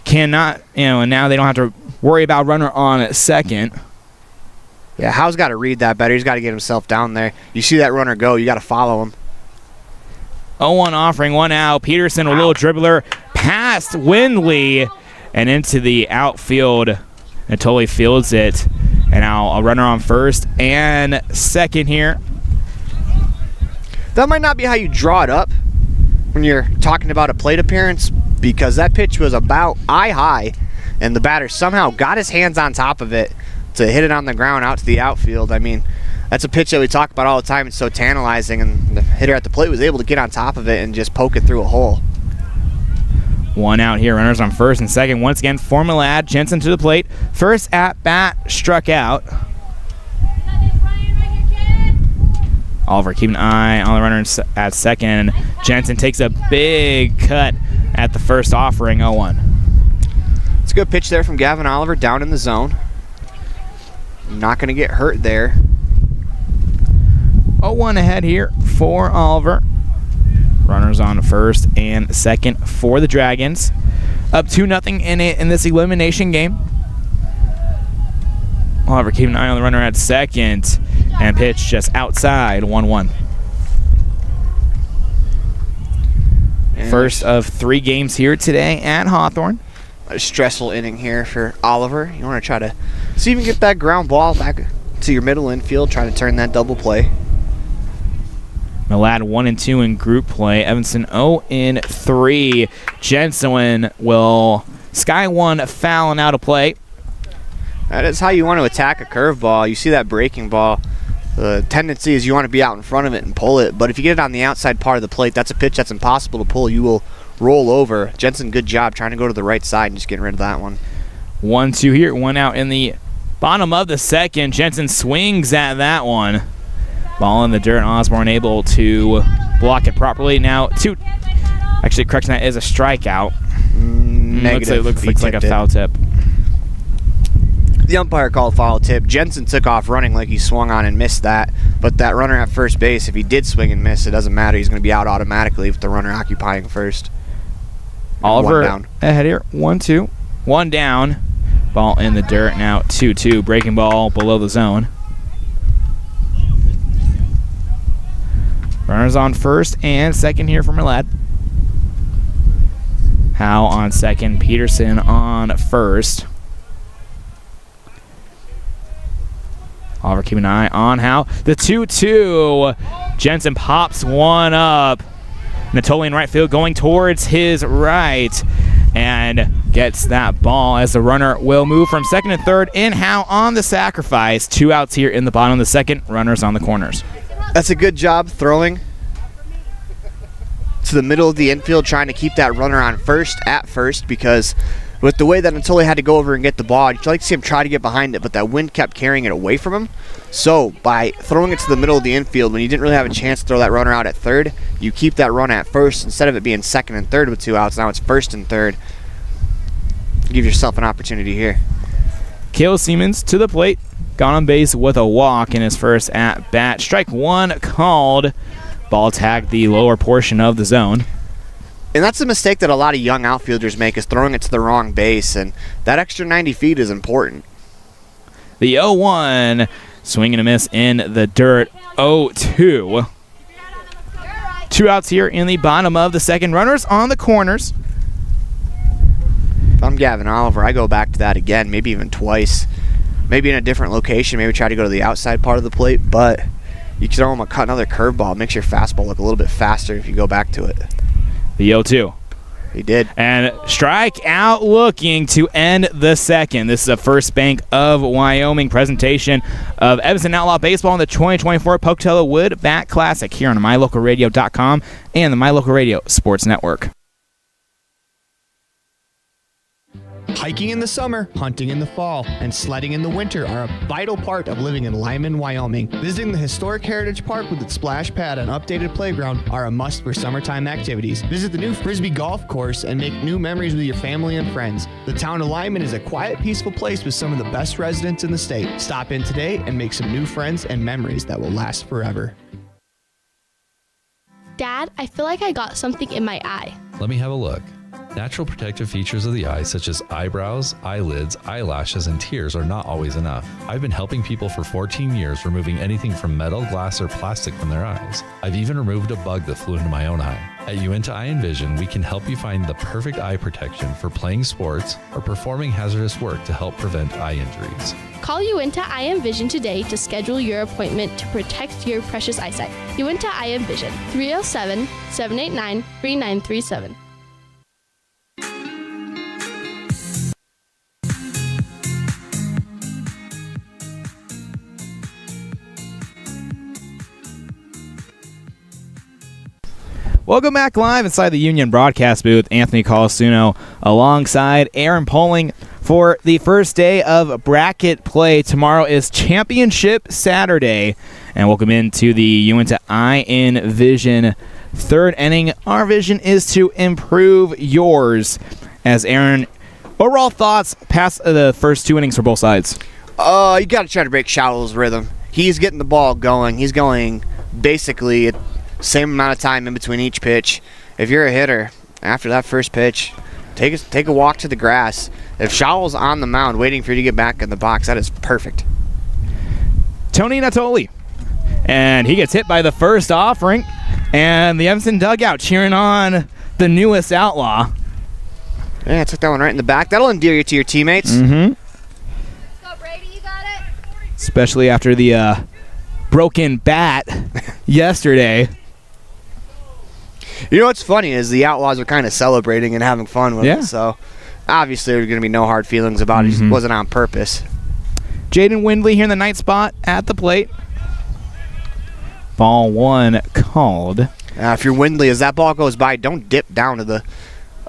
cannot, and now they don't have to worry about runner on second. Yeah, Howe's got to read that better. He's got to get himself down there. You see that runner go, you got to follow him. 0-1 offering, one out. Peterson, a little dribbler, past Windley and into the outfield. Natoli fields it. And now a runner on first and second here. That might not be how you draw it up when you're talking about a plate appearance, because that pitch was about eye high, and the batter somehow got his hands on top of it to hit it on the ground out to the outfield. I mean, that's a pitch that we talk about all the time. It's so tantalizing, and the hitter at the plate was able to get on top of it and just poke it through a hole. One out here, runners on first and second. Once again, for Malad, Jensen to the plate. First at bat, struck out. Oliver keeping an eye on the runner at second. Jensen takes a big cut at the first offering, 0-1. It's a good pitch there from Gavin Oliver down in the zone. Not going to get hurt there. 0-1 ahead here for Oliver. Runners on first and second for the Dragons. Up 2-0 in this elimination game. Oliver keeping an eye on the runner at second. And pitch just outside, 1-1. First of 3 games here today at Hawthorne. A stressful inning here for Oliver. You want to try to see if you can get that ground ball back to your middle infield, try to turn that double play. Malad 1-2 in group play. Evanston 0-3. Jensen will sky one foul and out of play. That is how you want to attack a curveball. You see that breaking ball. The tendency is you want to be out in front of it and pull it, but if you get it on the outside part of the plate, that's a pitch that's impossible to pull. You will roll over. Jensen, good job trying to go to the right side and just getting rid of that one. 1-2 here, one out in the bottom of the second. Jensen swings at that one. Ball in the dirt. Osborne able to block it properly. Now, actually, correction, that is a strikeout. Negative. Looks like a foul tip. The umpire called foul tip. Jensen took off running like he swung on and missed that. But that runner at first base, if he did swing and miss, it doesn't matter. He's going to be out automatically with the runner occupying first. Oliver One down. ahead here. 1-2. One down. Ball in the dirt. Now 2-2. Breaking ball below the zone. Runners on first and second here for Merlad. Howe on second. Peterson on first. Oliver keeping an eye on Howe. The 2-2. Jensen pops one up. Natoli in right field going towards his right and gets that ball as the runner will move from second and third in. Howe on the sacrifice. 2 outs here in the bottom of the second. Runners on the corners. That's a good job throwing to the middle of the infield, trying to keep that runner on first at first, because with the way that Natoli had to go over and get the ball, you'd like to see him try to get behind it, but that wind kept carrying it away from him. So by throwing it to the middle of the infield when you didn't really have a chance to throw that runner out at third, you keep that run at first instead of it being second and third with 2 outs. Now it's first and third. Give yourself an opportunity here. Cale Siemens to the plate. Got on base with a walk in his first at bat. Strike one called. Ball tagged the lower portion of the zone. And that's a mistake that a lot of young outfielders make, is throwing it to the wrong base, and that extra 90 feet is important. The 0-1, swing and a miss in the dirt. 0-2. 2 outs here in the bottom of the second. Runners on the corners. If I'm Gavin Oliver, I go back to that again, maybe even twice. Maybe in a different location, maybe try to go to the outside part of the plate, but you can throw him another curveball. It makes your fastball look a little bit faster if you go back to it. The 0-2. He did. And strike out looking to end the second. This is a First Bank of Wyoming presentation of Evanston Outlaw Baseball in the 2024 Pocatello Wood Bat Classic here on MyLocalRadio.com and the My Local Radio Sports Network. Hiking in the summer, hunting in the fall, and sledding in the winter are a vital part of living in Lyman, Wyoming. Visiting the historic Heritage Park with its splash pad and updated playground are a must for summertime activities. Visit the new Frisbee Golf Course and make new memories with your family and friends. The town of Lyman is a quiet, peaceful place with some of the best residents in the state. Stop in today and make some new friends and memories that will last forever. Dad, I feel like I got something in my eye. Let me have a look. Natural protective features of the eye, such as eyebrows, eyelids, eyelashes, and tears, are not always enough. I've been helping people for 14 years, removing anything from metal, glass, or plastic from their eyes. I've even removed a bug that flew into my own eye. At Uinta Eye and Vision, we can help you find the perfect eye protection for playing sports or performing hazardous work to help prevent eye injuries. Call Uinta Eye and Vision today to schedule your appointment to protect your precious eyesight. Uinta Eye and Vision, 307-789-3937. Welcome back live inside the Union broadcast booth. Anthony Colasuono alongside Aaron Poling for the first day of bracket play. Tomorrow is Championship Saturday. And welcome into the Uinta Eye and Vision third inning. Our vision is to improve yours. As Aaron, overall thoughts past the first 2 innings for both sides? You got to try to break Showell's rhythm. He's getting the ball going. He's going basically same amount of time in between each pitch. If you're a hitter, after that first pitch, take a walk to the grass. If Showell's on the mound waiting for you to get back in the box, that is perfect. Tony Natoli. And he gets hit by the first offering. And the Evanston dugout cheering on the newest Outlaw. Yeah, I took that one right in the back. That'll endear you to your teammates. Mm-hmm. Go, Brady, you got it. Especially after the broken bat yesterday. You know what's funny is the Outlaws are kind of celebrating and having fun with it. So obviously there's going to be no hard feelings about it. It just wasn't on purpose. Jaden Windley here in the ninth spot at the plate. Ball one called. If you're Windley, as that ball goes by, don't dip down to the...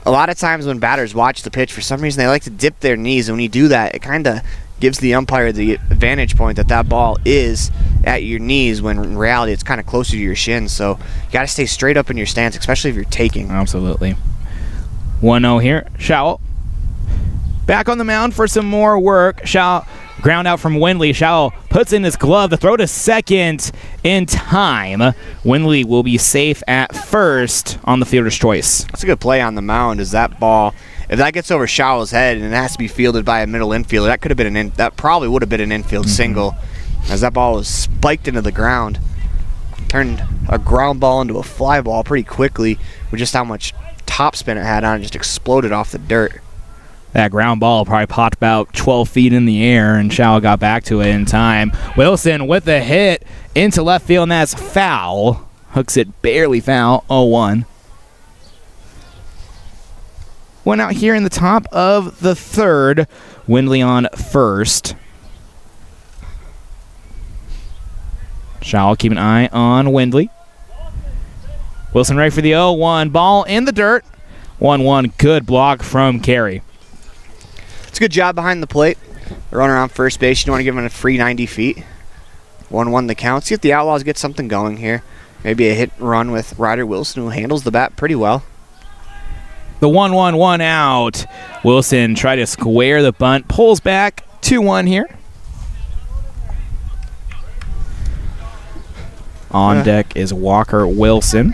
A lot of times when batters watch the pitch, for some reason they like to dip their knees. And when you do that, it kind of gives the umpire the vantage point that ball is at your knees when in reality it's kind of closer to your shins. So you got to stay straight up in your stance, especially if you're taking. Absolutely. 1-0 here. Schowel back on the mound for some more work. Schowel ground out from Windley. Schowel puts in his glove to throw to second in time. Windley will be safe at first on the fielder's choice. That's a good play on the mound. Is that ball, if that gets over Schowel's head and it has to be fielded by a middle infielder, that could have been that probably would have been an infield single, as that ball was spiked into the ground. Turned a ground ball into a fly ball pretty quickly with just how much topspin it had on it, just exploded off the dirt. That ground ball probably popped about 12 feet in the air, and Schowel got back to it in time. Wilson with the hit into left field, and that's foul. Hooks it barely foul, 0-1. One out here in the top of the third. Windley on first. Schowel keep an eye on Windley. Wilson ready for the 0-1. Ball in the dirt. 1-1. Good block from Carey. It's a good job behind the plate. The runner on first base, you don't want to give him a free 90 feet. 1-1 the count. See if the Outlaws get something going here. Maybe a hit and run with Ryder Wilson, who handles the bat pretty well. The 1-1 out. Wilson tried to square the bunt. Pulls back. 2-1 here. On deck is Walker Wilson.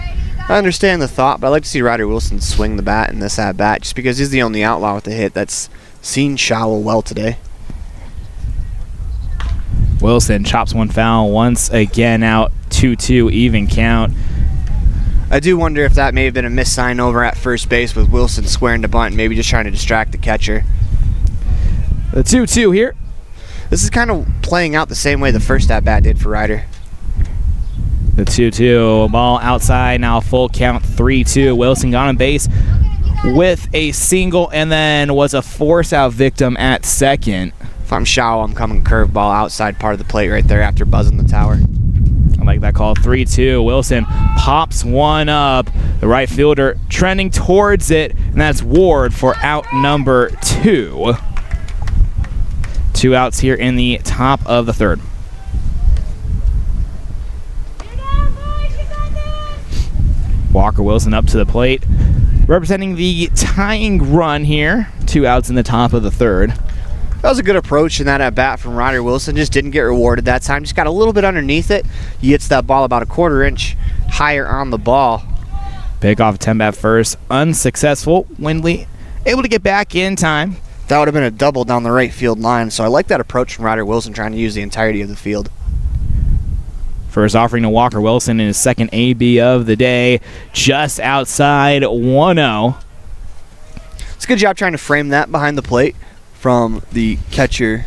I understand the thought, but I'd like to see Ryder Wilson swing the bat in this at-bat just because he's the only outlaw with the hit that's seen Schowel well today. Wilson chops one foul once again out. 2-2 even count. I do wonder if that may have been a missed sign over at first base with Wilson squaring the bunt, maybe just trying to distract the catcher. The 2-2 here. This is kind of playing out the same way the first at-bat did for Ryder. The 2-2, ball outside, now full count, 3-2. Wilson got on base with a single and then was a force-out victim at second. If I'm Schowel, I'm coming curveball outside part of the plate right there after buzzing the tower. I like that call, 3-2. Wilson pops one up. The right fielder trending towards it, and that's Ward for out number 2. 2 outs here in the top of the third. Walker Wilson up to the plate, representing the tying run here. 2 outs in the top of the third. That was a good approach in that at-bat from Ryder Wilson. Just didn't get rewarded that time. Just got a little bit underneath it. He hits that ball about a quarter inch higher on the ball. Pick off 10 bat first. Unsuccessful. Windley able to get back in time. That would have been a double down the right field line. So I like that approach from Ryder Wilson, trying to use the entirety of the field. First offering to Walker Wilson in his second AB of the day. Just outside 1-0. It's a good job trying to frame that behind the plate from the catcher.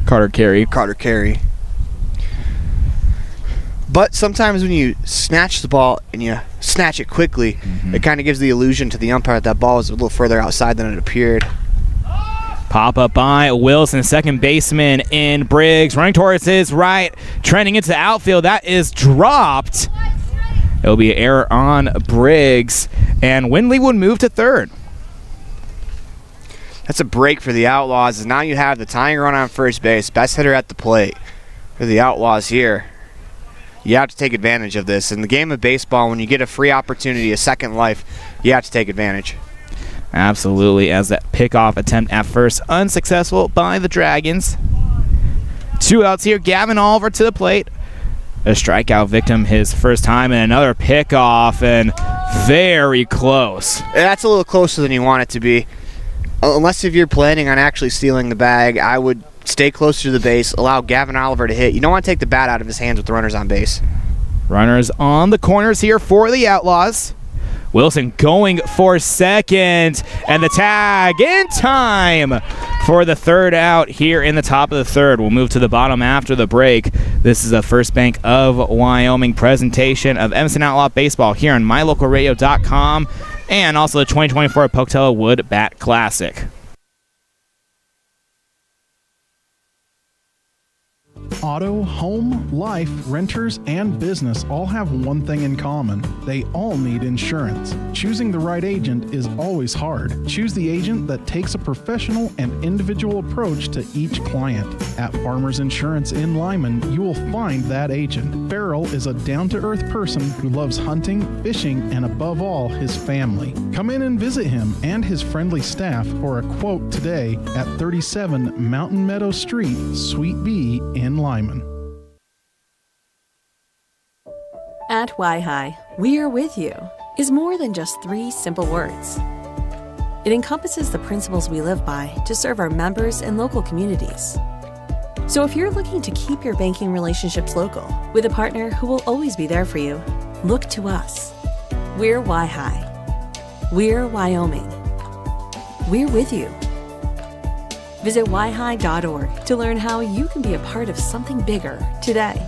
Carter Carey. But sometimes when you snatch the ball and you snatch it quickly, it kind of gives the illusion to the umpire that ball is a little further outside than it appeared. Pop up by Wilson, second baseman in Briggs, running towards his right, trending into the outfield. That is dropped. It'll be an error on Briggs, and Windley would move to third. That's a break for the Outlaws, and now you have the tying run on first base, best hitter at the plate for the Outlaws here. You have to take advantage of this. In the game of baseball, when you get a free opportunity, a second life, you have to take advantage. Absolutely, as that pickoff attempt at first unsuccessful by the Dragons. 2 outs here. Gavin Oliver to the plate. A strikeout victim his first time, and another pickoff, and very close. That's a little closer than you want it to be. Unless if you're planning on actually stealing the bag, I would stay closer to the base, allow Gavin Oliver to hit. You don't want to take the bat out of his hands with the runners on base. Runners on the corners here for the Outlaws. Wilson going for second, and the tag in time for the third out here in the top of the third. We'll move to the bottom after the break. This is a First Bank of Wyoming presentation of Evanston Outlaw Baseball here on MyLocalRadio.com and also the 2024 Pocatello Wood Bat Classic. Auto, home, life, renters, and business all have one thing in common. They all need insurance. Choosing the right agent is always hard. Choose the agent that takes a professional and individual approach to each client. At Farmers Insurance in Lyman, you will find that agent. Farrell is a down-to-earth person who loves hunting, fishing, and above all, his family. Come in and visit him and his friendly staff for a quote today at 37 Mountain Meadow Street, Suite B in Lyman. At Y-Hi, we are with you is more than just 3 simple words. It encompasses the principles we live by to serve our members and local communities. So if you're looking to keep your banking relationships local with a partner who will always be there for you, look to us. We're Y-Hi. We're Wyoming. We're with you. Visit yhi.org to learn how you can be a part of something bigger today.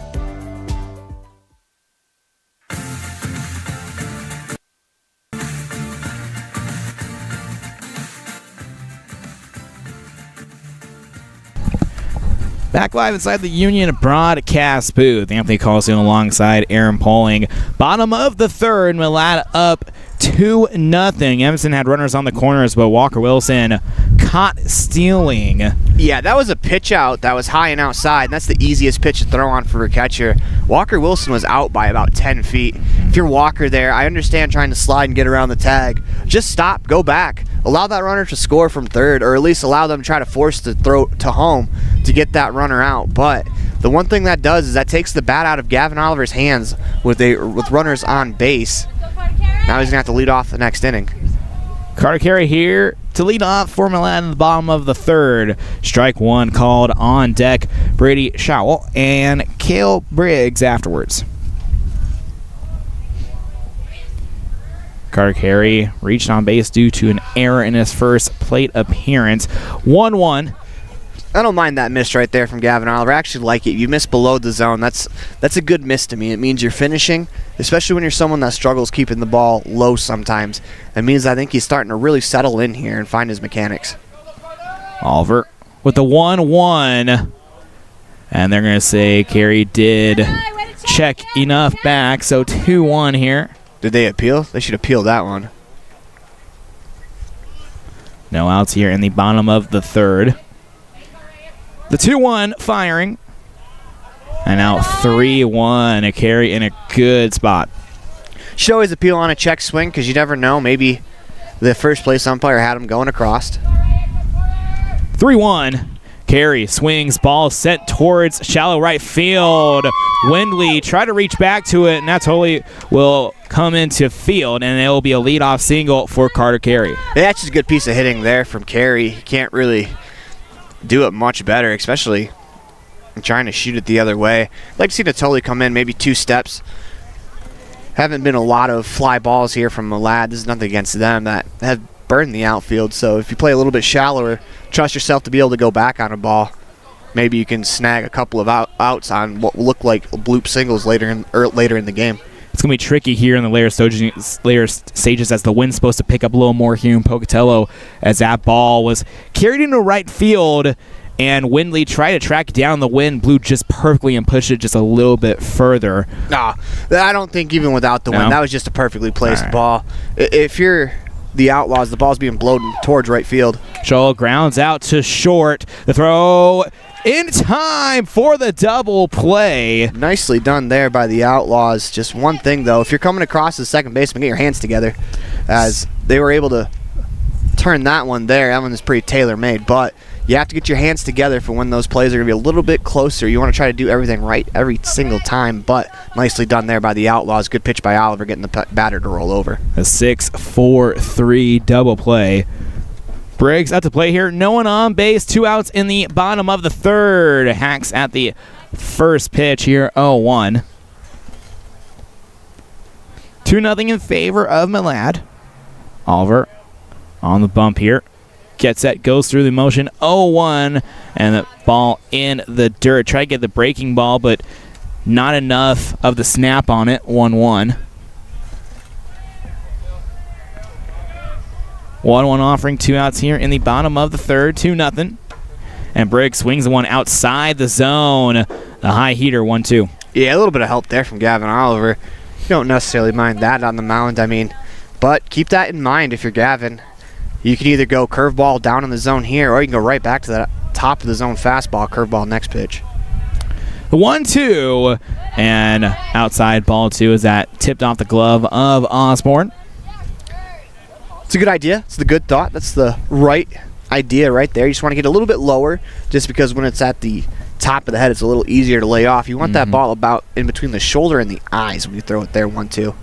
Back live inside the Union broadcast booth. Anthony Colasuono alongside Aaron Poling. Bottom of the third, Malad up 2-0. Evanston had runners on the corners, but Walker Wilson caught stealing. Yeah, that was a pitch out that was high and outside, and that's the easiest pitch to throw on for a catcher. Walker Wilson was out by about 10 feet. If you're Walker there, I understand trying to slide and get around the tag. Just stop, go back. Allow that runner to score from third, or at least allow them to try to force the throw to home to get that runner out. But the one thing that does is that takes the bat out of Gavin Oliver's hands with runners on base. Now he's going to have to lead off the next inning. Carter Carey here to lead off for Milan in the bottom of the third. Strike one called on deck. Brady Schowell and Cale Briggs afterwards. Carter Carey reached on base due to an error in his first plate appearance. 1-1. I don't mind that miss right there from Gavin Oliver. I actually like it. You miss below the zone. That's a good miss to me. It means you're finishing, especially when you're someone that struggles keeping the ball low sometimes. It means I think he's starting to really settle in here and find his mechanics. Oliver with the 1-1. And they're going to say Carey did check enough back, so 2-1 here. Did they appeal? They should appeal that one. No outs here in the bottom of the third. The 2-1 firing. And now 3-1. A Carey in a good spot. Should always appeal on a check swing because you never know. Maybe the first place umpire had him going across. 3-1. Carey swings, ball sent towards shallow right field. Windley tried to reach back to it, and that totally will come into field, and it will be a leadoff single for Carter Carey. Yeah, that's just a good piece of hitting there from Carey. He can't really do it much better, especially trying to shoot it the other way. I'd like to see Natoli come in maybe 2 steps. Haven't been a lot of fly balls here from Malad. This is nothing against them that have burned the outfield, so if you play a little bit shallower, trust yourself to be able to go back on a ball. Maybe you can snag a couple of outs on what will look like bloop singles later in the game. It's going to be tricky here in the later stages as the wind's supposed to pick up a little more here in Pocatello as that ball was carried into right field, and Windley tried to track down the wind, blew just perfectly and pushed it just a little bit further. Nah, I don't think even without the wind, that was just a perfectly placed ball. If you're the Outlaws, the ball's being blown towards right field. Joel grounds out to short. The throw in time for the double play. Nicely done there by the Outlaws. Just one thing, though. If you're coming across the second baseman, get your hands together, as they were able to turn that one there. That one is pretty tailor-made, but you have to get your hands together for when those plays are going to be a little bit closer. You want to try to do everything right every single time, but nicely done there by the Outlaws. Good pitch by Oliver, getting the batter to roll over. A 6-4-3 double play. Briggs at the play here. No one on base. 2 outs in the bottom of the third. Hacks at the first pitch here. 0-1. 2-0 in favor of Malad. Oliver on the bump here. Gets set, goes through the motion. 0-1. And the ball in the dirt. Try to get the breaking ball, but not enough of the snap on it. 1-1. 1-1 offering, 2 outs here in the bottom of the third, 2-0. And Briggs swings the one outside the zone. the high heater 1-2. Yeah, a little bit of help there from Gavin Oliver. You don't necessarily mind that on the mound, but keep that in mind if you're Gavin. You can either go curveball down in the zone here, or you can go right back to that top of the zone fastball, curveball next pitch. The 1-2, and outside ball 2 is that tipped off the glove of Osborne. It's a good idea. It's the good thought. That's the right idea right there. You just want to get a little bit lower, just because when it's at the top of the head, it's a little easier to lay off. You want that ball about in between the shoulder and the eyes when you throw it there, 1-2.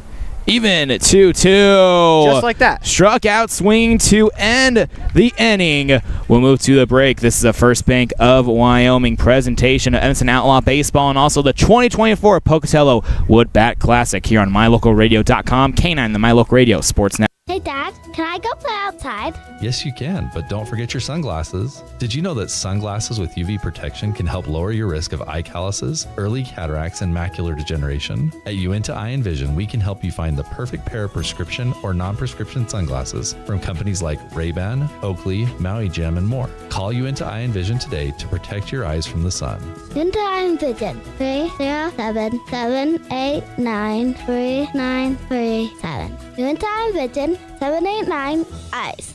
Even 2-2. Just like that. Struck out swinging to end the inning. We'll move to the break. This is a First Bank of Wyoming presentation of Evanston Outlaw Baseball and also the 2024 Pocatello Wood Bat Classic here on MyLocalRadio.com. K9, the My Local Radio Sports Network. Hey, Dad, can I go play outside? Yes, you can, but don't forget your sunglasses. Did you know that sunglasses with UV protection can help lower your risk of eye calluses, early cataracts, and macular degeneration? At Uinta Eye and Vision, we can help you find the perfect pair of prescription or non-prescription sunglasses from companies like Ray-Ban, Oakley, Maui Jim, and more. Call Uinta Eye and Vision today to protect your eyes from the sun. Uinta Eye and Vision, 307-789-3937. Uinta Eye and Vision, 789 eyes.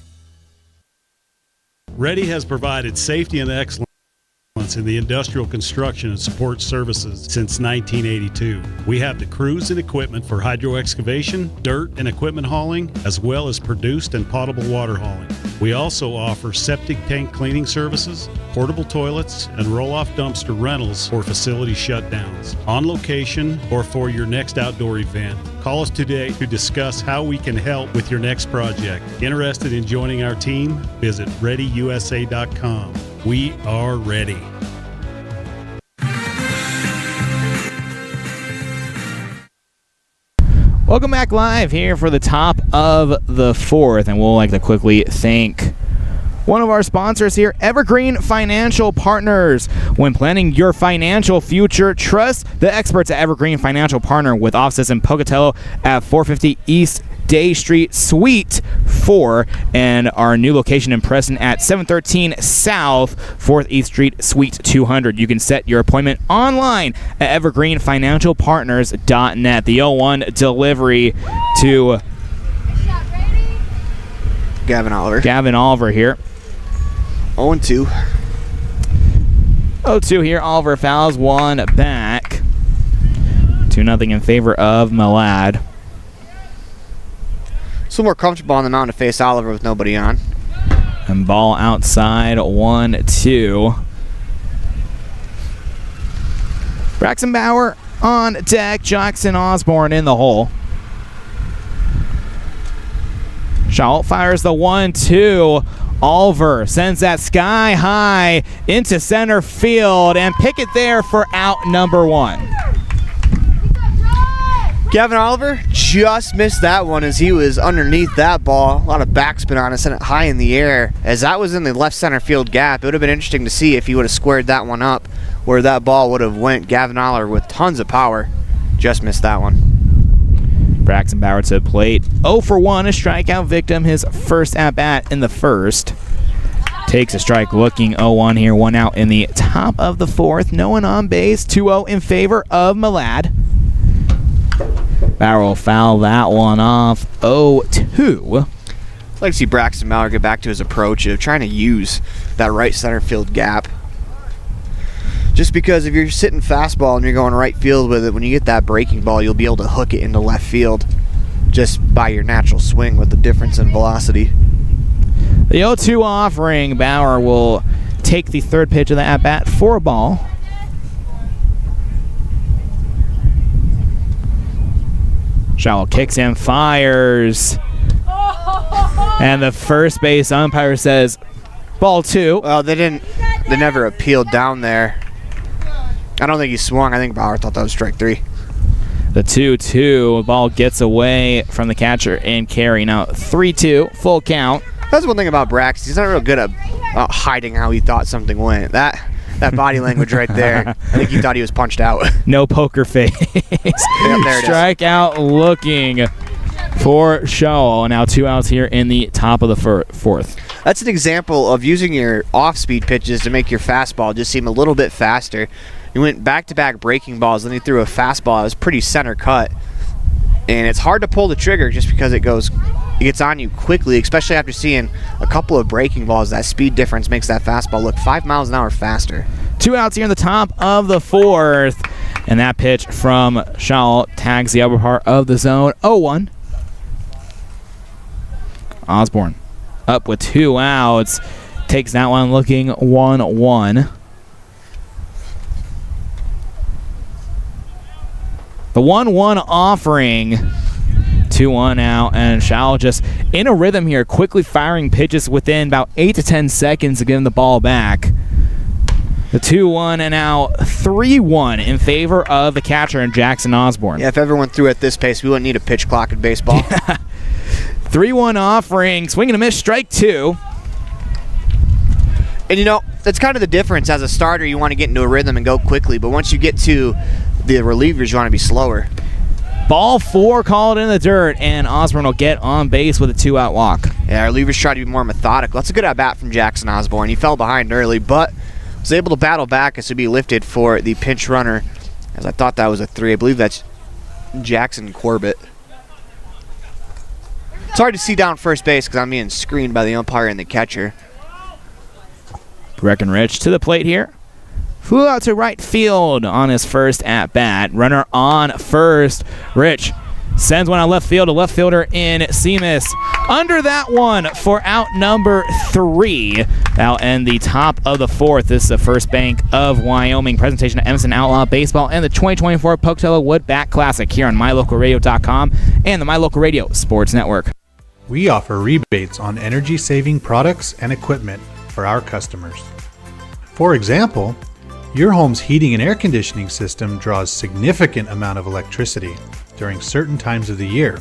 Ready has provided safety and excellence in the industrial construction and support services since 1982. We have the crews and equipment for hydro excavation, dirt and equipment hauling, as well as produced and potable water hauling. We also offer septic tank cleaning services, portable toilets, and roll-off dumpster rentals for facility shutdowns, on location or for your next outdoor event. Call us today to discuss how we can help with your next project. Interested in joining our team? Visit ReadyUSA.com. We are ready. Welcome back live here for the top of the fourth, and we'll like to quickly thank one of our sponsors here, Evergreen Financial Partners. When planning your financial future, trust the experts at Evergreen Financial Partner with offices in Pocatello at 450 East Day Street, Suite 4, and our new location in Preston at 713 South 4th East Street, Suite 200. You can set your appointment online at evergreenfinancialpartners.net. The 0-1 delivery to Gavin Oliver. Gavin Oliver here. 0-2. 0-2 here. Oliver fouls one back. 2-0 in favor of Malad. So more comfortable on the mound to face Oliver with nobody on. And ball outside, 1-2. Braxton Bauer on deck. Jackson Osborne in the hole. Shaw fires the 1-2. Oliver sends that sky high into center field, and Pickett there for out number 1. Gavin Oliver just missed that one as he was underneath that ball. A lot of backspin on it, sent it high in the air. As that was in the left center field gap, it would have been interesting to see if he would have squared that one up where that ball would have went. Gavin Oliver with tons of power just missed that one. Braxton Bauer to the plate. 0 for 1, a strikeout victim, his first at-bat in the first. Takes a strike looking 0-1 here, 1 out in the top of the fourth. No one on base, 2-0 in favor of Malad. Bauer will foul that one off, 0-2. I'd like to see Braxton Bauer get back to his approach of trying to use that right center field gap. Just because if you're sitting fastball and you're going right field with it, when you get that breaking ball, you'll be able to hook it into left field just by your natural swing with the difference in velocity. The 0-2 offering, Bauer will take the third pitch of the at-bat for a ball. Shaw kicks him, fires. And the first base umpire says, ball 2. Well, they never appealed down there. I don't think he swung. I think Bauer thought that was strike 3. The 2-2, ball gets away from the catcher and carry. Now 3-2, full count. That's one thing about Brax. He's not real good at hiding how he thought something went. That body language right there, I think he thought he was punched out. No poker face. Yep, there it is. Strikeout looking for Shaw. Now 2 outs here in the top of the fourth. That's an example of using your off-speed pitches to make your fastball just seem a little bit faster. He went back-to-back breaking balls, then he threw a fastball. It was pretty center cut. And it's hard to pull the trigger just because it gets on you quickly, especially after seeing a couple of breaking balls. That speed difference makes that fastball look 5 miles an hour faster. 2 outs here in the top of the 4th. And that pitch from Shaw tags the upper part of the zone. 0-1. Osborne up with 2 outs. Takes that one looking 1-1. The 1-1 offering. 2-1 out, and Shaw just in a rhythm here, quickly firing pitches within about 8 to 10 seconds to get him the ball back. The 2-1 and out, 3-1 in favor of the catcher and Jackson Osborne. Yeah, if everyone threw at this pace, we wouldn't need a pitch clock in baseball. 3-1 offering, swing and a miss, strike 2. And you know, that's kind of the difference. As a starter, you want to get into a rhythm and go quickly, but once you get to the relievers, you want to be slower. Ball 4 called in the dirt, and Osborne will get on base with a 2-out walk. Yeah, our relievers try to be more methodical. That's a good at-bat from Jackson Osborne. He fell behind early, but was able to battle back as to be lifted for the pinch runner, as I thought that was a 3. I believe that's Jackson Corbett. It's hard to see down first base because I'm being screened by the umpire and the catcher. Breckenridge to the plate here. Flew out to right field on his first at-bat. Runner on first. Rich sends one out left field. A left fielder in Seamus. Under that one for out number 3. That'll end the top of the 4th. This is the First Bank of Wyoming presentation of Evanston Outlaw Baseball and the 2024 Pocatello Woodbat Classic here on MyLocalRadio.com and the My Local Radio Sports Network. We offer rebates on energy-saving products and equipment for our customers. For example, your home's heating and air conditioning system draws significant amount of electricity during certain times of the year.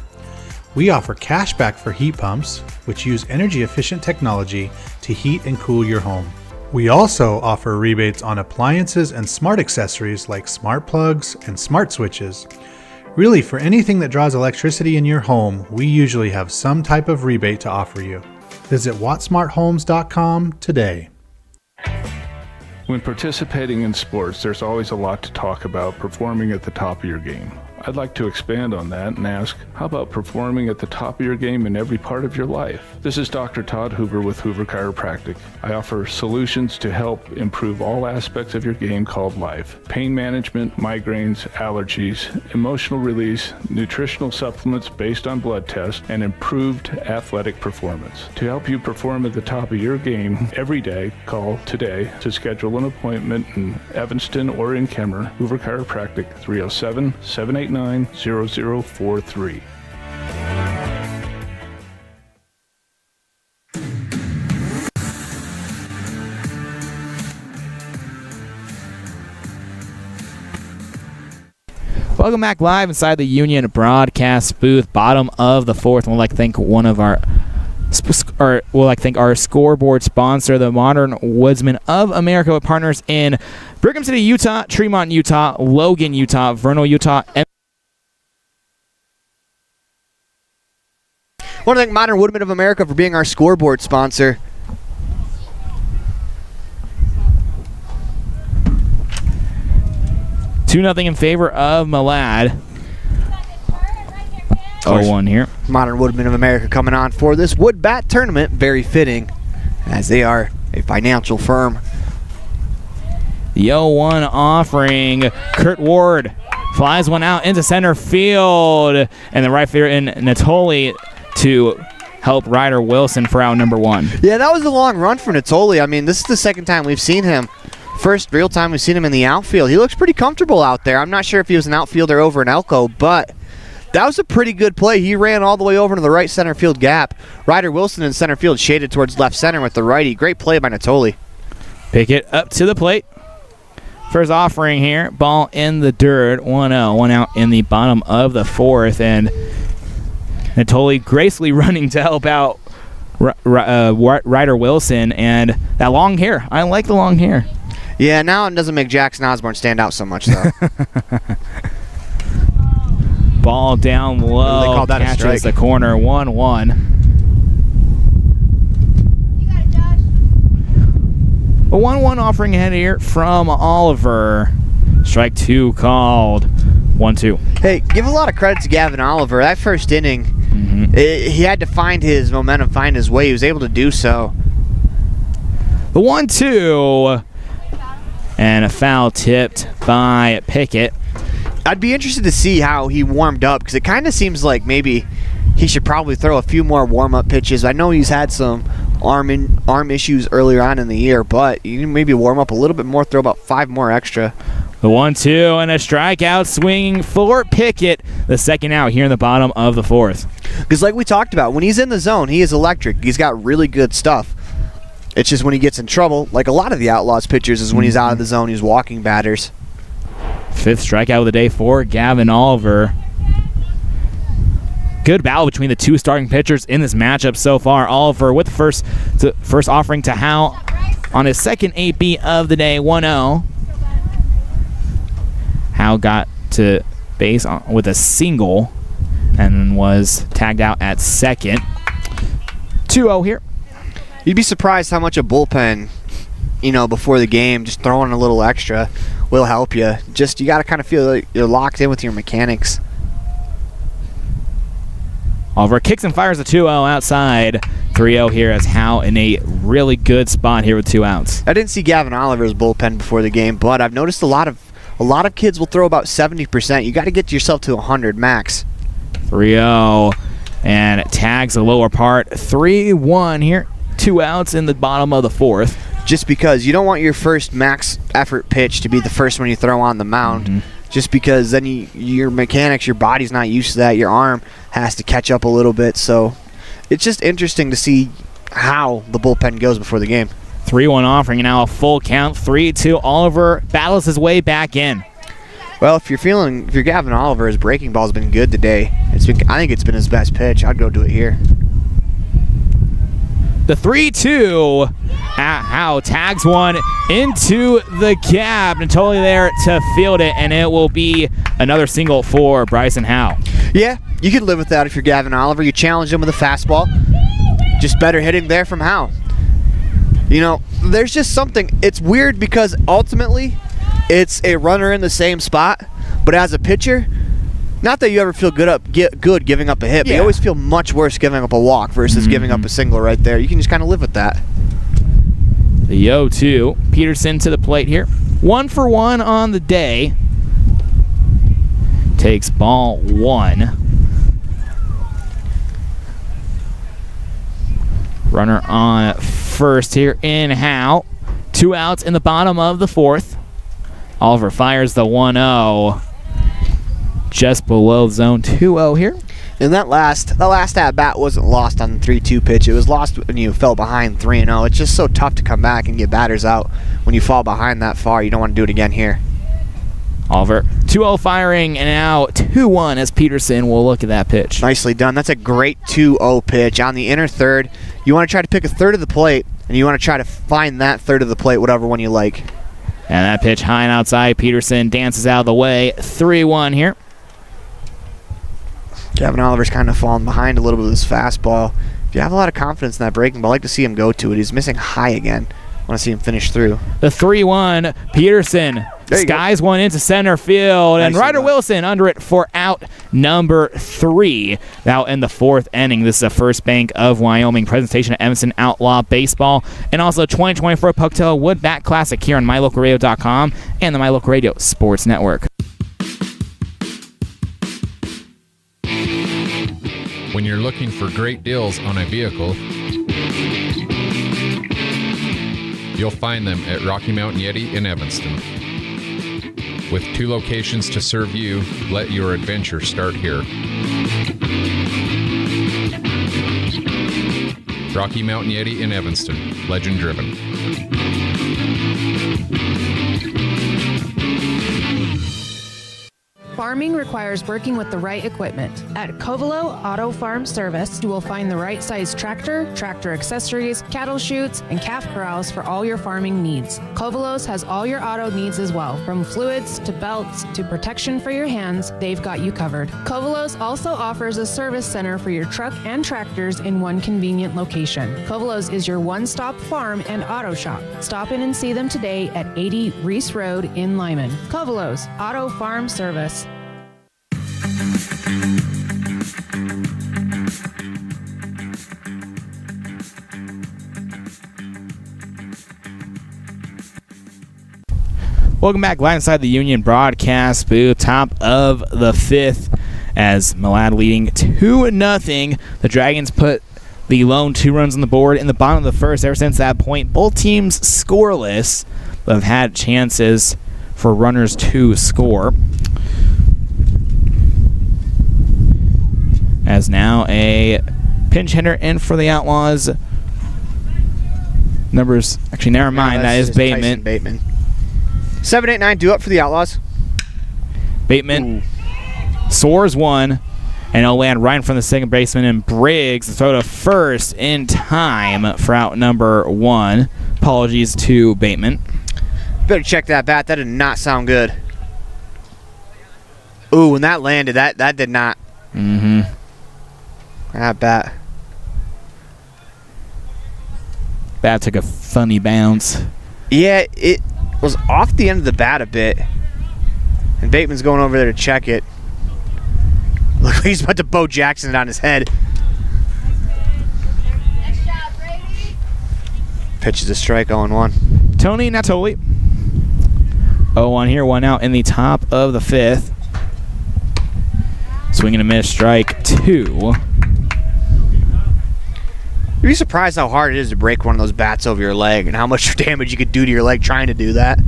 We offer cash back for heat pumps, which use energy-efficient technology to heat and cool your home. We also offer rebates on appliances and smart accessories like smart plugs and smart switches. Really, for anything that draws electricity in your home, we usually have some type of rebate to offer you. Visit wattsmarthomes.com today. When participating in sports, there's always a lot to talk about performing at the top of your game. I'd like to expand on that and ask, how about performing at the top of your game in every part of your life? This is Dr. Todd Hoover with Hoover Chiropractic. I offer solutions to help improve all aspects of your game called life. Pain management, migraines, allergies, emotional release, nutritional supplements based on blood tests, and improved athletic performance. To help you perform at the top of your game every day, call today to schedule an appointment in Evanston or in Kemmer. Hoover Chiropractic, 307-789-0043. Welcome back live inside the Union broadcast booth, bottom of the 4th. We'd like to thank our scoreboard sponsor, the Modern Woodsman of America, with partners in Brigham City, Utah, Tremont, Utah, Logan, Utah, Vernal, Utah. I want to thank Modern Woodman of America for being our scoreboard sponsor. Two 2-0 in favor of Malad. 0-1 here. Modern Woodman of America coming on for this wood bat tournament. Very fitting, as they are a financial firm. The 0-1 offering. Kurt Ward flies one out into center field. And the right fielder in Natoli to help Ryder Wilson for out number 1. Yeah, that was a long run for Natoli. I mean, this is the second time we've seen him. First real time we've seen him in the outfield. He looks pretty comfortable out there. I'm not sure if he was an outfielder over in Elko, but that was a pretty good play. He ran all the way over to the right center field gap. Ryder Wilson in center field shaded towards left center with the righty. Great play by Natoli. Pick it up to the plate. First offering here. Ball in the dirt. 1-0. One out in the bottom of the 4th. And Natoli gracefully running to help out Ryder Wilson. And that long hair. I like the long hair. Yeah, now it doesn't make Jackson Osborne stand out so much, though. Ball down low. They called that catches a strike. the corner. 1-1. A 1-1 offering ahead here from Oliver. Strike 2 called. 1-2. Hey, give a lot of credit to Gavin Oliver. That first inning, he had to find his momentum, find his way. He was able to do so. The 1-2. And a foul tipped by Pickett. I'd be interested to see how he warmed up, because it kind of seems like maybe he should probably throw a few more warm-up pitches. I know he's had some arm issues earlier on in the year, but you can maybe warm up a little bit more, throw about 5 more extra. The 1-2 and a strikeout swinging for Pickett. The second out here in the bottom of the 4th. Because like we talked about, when he's in the zone, he is electric. He's got really good stuff. It's just when he gets in trouble, like a lot of the Outlaws pitchers, is when he's out of the zone, he's walking batters. 5th strikeout of the day for Gavin Oliver. Good battle between the two starting pitchers in this matchup so far. Oliver with the first offering to Howe on his second AB of the day, 1-0. Howe got to base with a single and was tagged out at second. 2-0 here. You'd be surprised how much a bullpen, before the game, just throwing a little extra will help you. Just, you got to kind of feel like you're locked in with your mechanics. Oliver kicks and fires a 2-0 outside. 3-0 here as Howe in a really good spot here with 2 outs. I didn't see Gavin Oliver's bullpen before the game, but I've noticed a lot of kids will throw about 70%. You got to get yourself to 100 max. 3-0 and tags the lower part. 3-1 here. 2 outs in the bottom of the 4th. Just because you don't want your first max effort pitch to be the first one you throw on the mound. Just because then your mechanics, your body's not used to that. Your arm has to catch up a little bit. So it's just interesting to see how the bullpen goes before the game. 3-1 offering, and now a full count. 3-2. Oliver battles his way back in. Well, if you're Gavin Oliver, his breaking ball's been good today. I think it's been his best pitch. I'd go do it here. The 3-2. Howe tags one into the gap. Natoli there to field it, and it will be another single for Bryson Howe. Yeah, you could live with that if you're Gavin Oliver. You challenge him with a fastball. Just better hitting there from Howe. There's just something. It's weird because ultimately it's a runner in the same spot, but as a pitcher, not that you ever feel good giving up a hit, but you always feel much worse giving up a walk versus giving up a single right there. You can just kind of live with that. The 0-2. Peterson to the plate here. 1 for 1 on the day. Takes ball 1. Runner on first here in Howe. 2 outs in the bottom of the 4th. Oliver fires the 1-0. Just below zone. 2-0 here. And the last at-bat wasn't lost on the 3-2 pitch. It was lost when you fell behind 3-0. It's just so tough to come back and get batters out when you fall behind that far. You don't want to do it again here. Oliver, 2-0 firing, and now 2-1 as Peterson will look at that pitch. Nicely done. That's a great 2-0 pitch. On the inner third, you want to try to pick a third of the plate, and you want to try to find that third of the plate, whatever one you like. And that pitch high and outside. Peterson dances out of the way. 3-1 here. Gavin Oliver's kind of falling behind a little bit with his fastball. If you have a lot of confidence in that breaking ball, I like to see him go to it. He's missing high again. I want to see him finish through. The 3-1, Peterson skies one into center field, and Ryder Wilson under it for out number 3. Now in the 4th inning, this is a First Bank of Wyoming presentation of Evanston Outlaw Baseball, and also 2024 Pocatello Wood Bat Classic here on MyLocalRadio.com and the My Local Radio Sports Network. When you're looking for great deals on a vehicle, you'll find them at Rocky Mountain Yeti in Evanston. With 2 locations to serve you, let your adventure start here. Rocky Mountain Yeti in Evanston, legend driven. Farming requires working with the right equipment. At Covelo Auto Farm Service, you will find the right size tractor, tractor accessories, cattle chutes, and calf corrals for all your farming needs. Covelos has all your auto needs as well. From fluids to belts to protection for your hands, they've got you covered. Covelos also offers a service center for your truck and tractors in one convenient location. Covelos is your one-stop farm and auto shop. Stop in and see them today at 80 Reese Road in Lyman. Covelos Auto Farm Service. Welcome back live inside the Union broadcast booth, top of the 5th, as Malad leading 2-0. The Dragons put the lone 2 runs on the board in the bottom of the first. Ever since that point, both teams scoreless, but have had chances for runners to score. As now a pinch hitter in for the Outlaws. Numbers, actually, never mind. That is Bateman. 7-8-9 due up for the Outlaws. Bateman soars one, and it'll land right in front of the second baseman, and Briggs throw to first in time for out number 1. Apologies to Bateman. Better check that bat. That did not sound good. Ooh, when that landed, that did not. Mm-hmm. That bat. Bat took a funny bounce. Yeah, it was off the end of the bat a bit. And Bateman's going over there to check it. Look like he's about to Bo Jackson it on his head. Nice job, Brady. Pitches a strike, 0-1. Tony Natoli. 0-1 here, 1 out in the top of the 5th. Swing and a miss, strike 2. You'd be surprised how hard it is to break one of those bats over your leg and how much damage you could do to your leg trying to do that.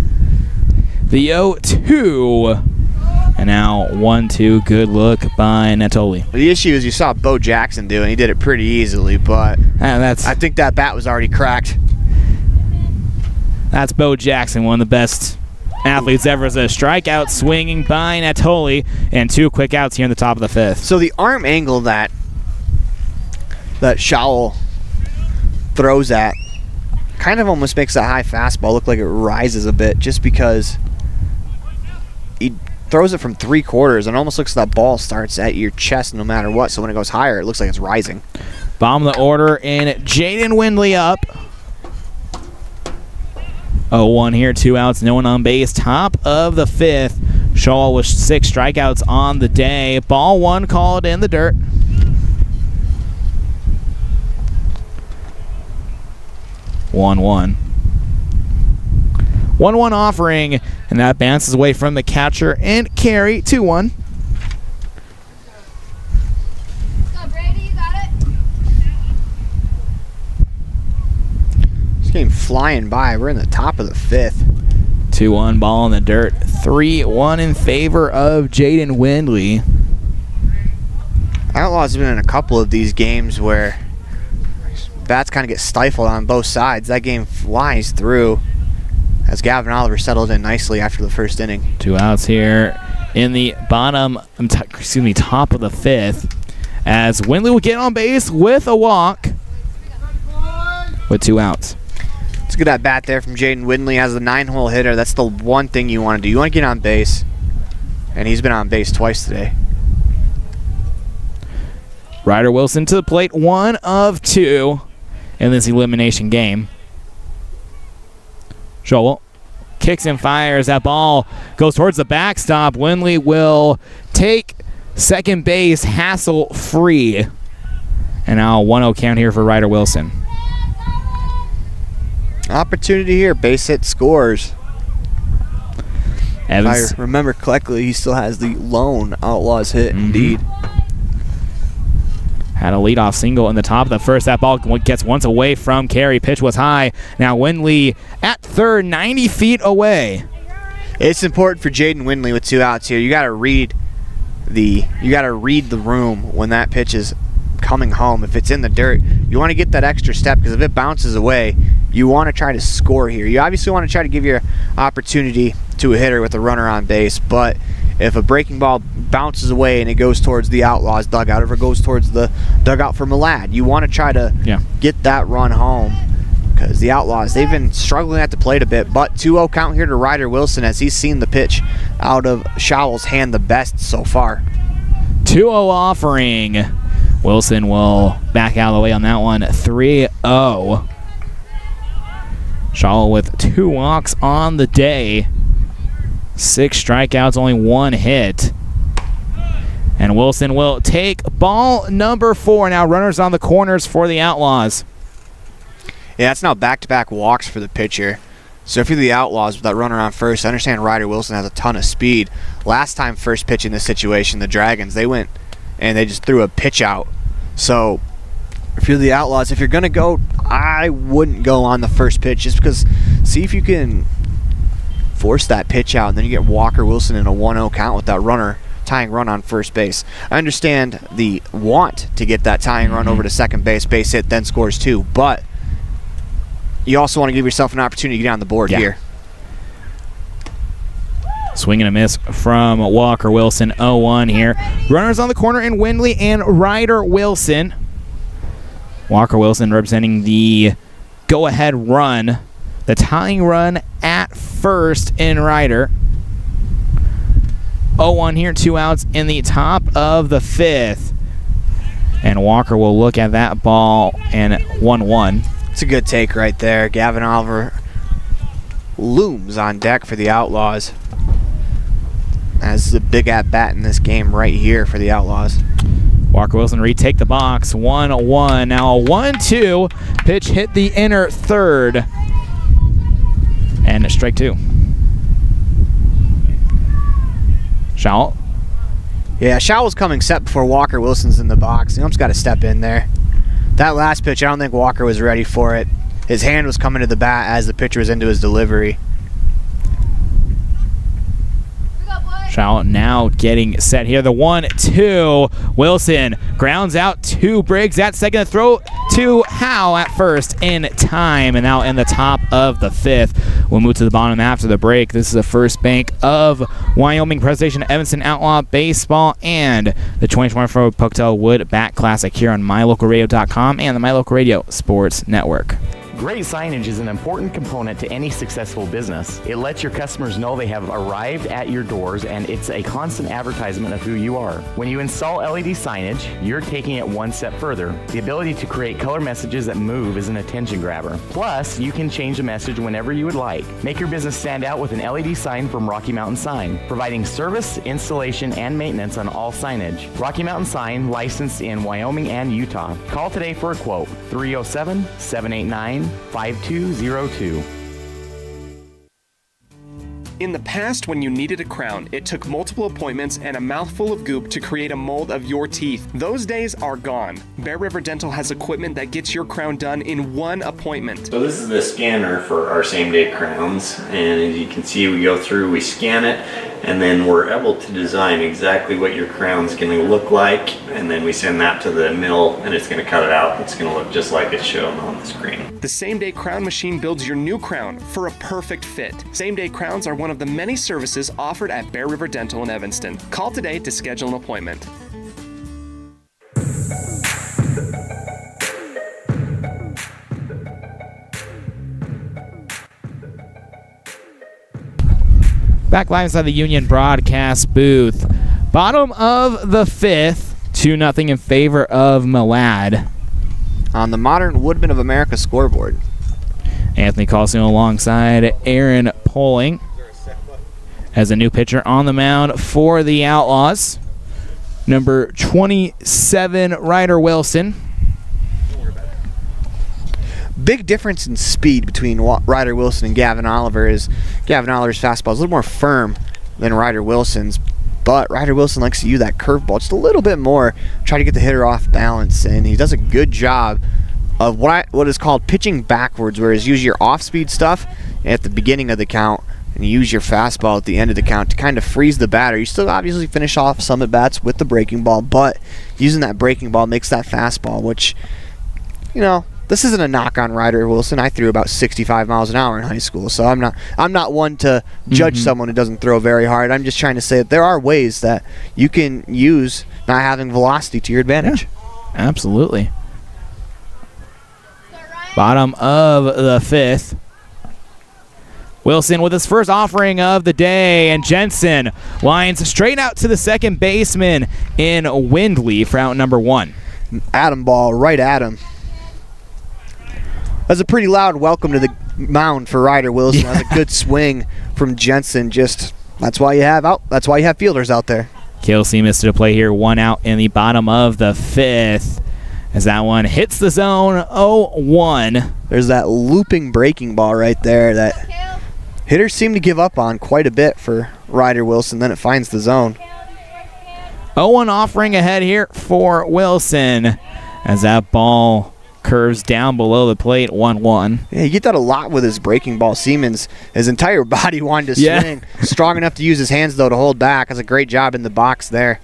The 0-2. And now 1-2. Good look by Natoli. The issue is you saw Bo Jackson do it, and he did it pretty easily, but I think that bat was already cracked. That's Bo Jackson, one of the best athletes ever. As a strikeout swinging by Natoli, and 2 quick outs here in the top of the 5th. So the arm angle that Shawl throws at kind of almost makes that high fastball look like it rises a bit, just because he throws it from 3/4 and almost looks like that ball starts at your chest no matter what. So when it goes higher, it looks like it's rising. Bottom of the order, and Jaden Windley up. 0-1 here, 2 outs, no one on base. Top of the 5th. Shaw with 6 strikeouts on the day. Ball 1 called in the dirt. 1-1. 1-1 offering, and that bounces away from the catcher and carry. 2-1. Let's go, Brady. You got it. This game flying by. We're in the top of the 5th. 2-1, ball in the dirt. 3-1 in favor of Jaden Windley. Outlaws have been in a couple of these games where bats kind of get stifled on both sides. That game flies through as Gavin Oliver settled in nicely after the first inning. 2 outs here in the top of the 5th, as Windley will get on base with a walk with 2 outs. It's a good at bat there from Jaden Windley as the 9-hole hitter. That's the one thing you want to do. You want to get on base, and he's been on base twice today. Ryder Wilson to the plate, 1 of 2 in this elimination game. Joel kicks and fires. That ball goes towards the backstop. Windley will take second base hassle-free. And now a 1-0 count here for Ryder Wilson. Opportunity here. Base hit scores. Evans. If I remember correctly, he still has the lone Outlaws hit, indeed. Had a leadoff single in the top of the first. That ball gets once away from Carey. Pitch was high. Now Windley at third, 90 feet away. It's important for Jaden Windley with 2 outs here. You got to read the room when that pitch is coming home. If it's in the dirt, you want to get that extra step, because if it bounces away, you want to try to score here. You obviously want to try to give your opportunity to a hitter with a runner on base, but if a breaking ball bounces away and it goes towards the Outlaws dugout, or if it goes towards the dugout for Malad, you want to try to get that run home, because the Outlaws, they've been struggling at the plate a bit. But 2-0 count here to Ryder Wilson, as he's seen the pitch out of Schowell's hand the best so far. 2-0 offering. Wilson will back out of the way on that one. 3-0. Schowell with 2 walks on the day. 6 strikeouts, only 1 hit. And Wilson will take ball number 4. Now runners on the corners for the Outlaws. Yeah, it's now back-to-back walks for the pitcher. So if you're the Outlaws with that runner on first, I understand Ryder Wilson has a ton of speed. Last time first pitch in this situation, the Dragons, they went and they just threw a pitch out. So if you're the Outlaws, if you're going to go, I wouldn't go on the first pitch, just because see if you can force that pitch out, and then you get Walker Wilson in a 1-0 count with that runner, tying run on first base. I understand the want to get that tying run over to second base hit, then scores 2, but you also want to give yourself an opportunity to get on the board here. Swing and a miss from Walker Wilson, 0-1 here. Runners on the corner in Windley and Ryder Wilson. Walker Wilson representing the go-ahead run, the tying run at first in Ryder. 0-1 here, 2 outs in the top of the 5th. And Walker will look at that ball, and 1-1. It's a good take right there. Gavin Oliver looms on deck for the Outlaws, as the big at-bat in this game right here for the Outlaws. Walker Wilson retake the box, 1-1. Now a 1-2. Pitch hit the inner third. And strike 2. Schowell. Yeah, Schowell's coming set before Walker Wilson's in the box. He almost got to step in there. That last pitch, I don't think Walker was ready for it. His hand was coming to the bat as the pitcher was into his delivery. Schowell now getting set here. The 1-2. Wilson grounds out to Briggs at second. The throw to Howe at first in time. And now in the top of the 5th. We'll move to the bottom after the break. This is the first bank of Wyoming presentation of Evanston Outlaw Baseball and the 2024 Pocatello Wood Bat Classic here on MyLocalRadio.com and the My Local Radio Sports Network. Great signage is an important component to any successful business. It lets your customers know they have arrived at your doors, and it's a constant advertisement of who you are. When you install LED signage, you're taking it one step further. The ability to create color messages that move is an attention grabber. Plus, you can change the message whenever you would like. Make your business stand out with an LED sign from Rocky Mountain Sign, providing service, installation, and maintenance on all signage. Rocky Mountain Sign, licensed in Wyoming and Utah. Call today for a quote, 307-789-5202. In the past, when you needed a crown, it took multiple appointments and a mouthful of goop to create a mold of your teeth. Those days are gone. Bear River Dental has equipment that gets your crown done in one appointment. So this is the scanner for our same-day crowns, and as you can see, we go through, we scan it, and then we're able to design exactly what your crown's going to look like, and then we send that to the mill, and it's going to cut it out. It's going to look just like it's shown on the screen. The same-day crown machine builds your new crown for a perfect fit. Same-day crowns are one of the many services offered at Bear River Dental in Evanston. Call today to schedule an appointment. Back live inside the Union broadcast booth. Bottom of the 5th, 2-0 in favor of Malad. On the Modern Woodman of America scoreboard. Anthony Colasuono alongside Aaron Poling as a new pitcher on the mound for the Outlaws. Number 27, Ryder Wilson. Big difference in speed between Ryder Wilson and Gavin Oliver is Gavin Oliver's fastball is a little more firm than Ryder Wilson's, but Ryder Wilson likes to use that curveball just a little bit more, try to get the hitter off balance, and he does a good job of what is called pitching backwards, whereas you use your off-speed stuff at the beginning of the count and you use your fastball at the end of the count to kind of freeze the batter. You still obviously finish off some at-bats with the breaking ball, but using that breaking ball makes that fastball, which, you know, this isn't a knock on Ryder Wilson. I threw about 65 miles an hour in high school, so I'm not one to judge someone who doesn't throw very hard. I'm just trying to say that there are ways that you can use not having velocity to your advantage. Yeah, absolutely. Bottom of the 5th. Wilson with his first offering of the day, and Jensen lines straight out to the second baseman in Windley for out number 1. Adam ball right at him. That's a pretty loud welcome to the mound for Ryder Wilson. That's a good swing from Jensen. That's why you have fielders out there. Kelsey missed a play here, 1 out in the bottom of the 5th. As that one hits the zone, 0-1. There's that looping breaking ball right there that hitters seem to give up on quite a bit for Ryder Wilson. Then it finds the zone. 0-1 offering ahead here for Wilson as that ball curves down below the plate, 1-1. Yeah, you get that a lot with his breaking ball. Siemens, his entire body wanted to swing. Strong enough to use his hands, though, to hold back. Does a great job in the box there.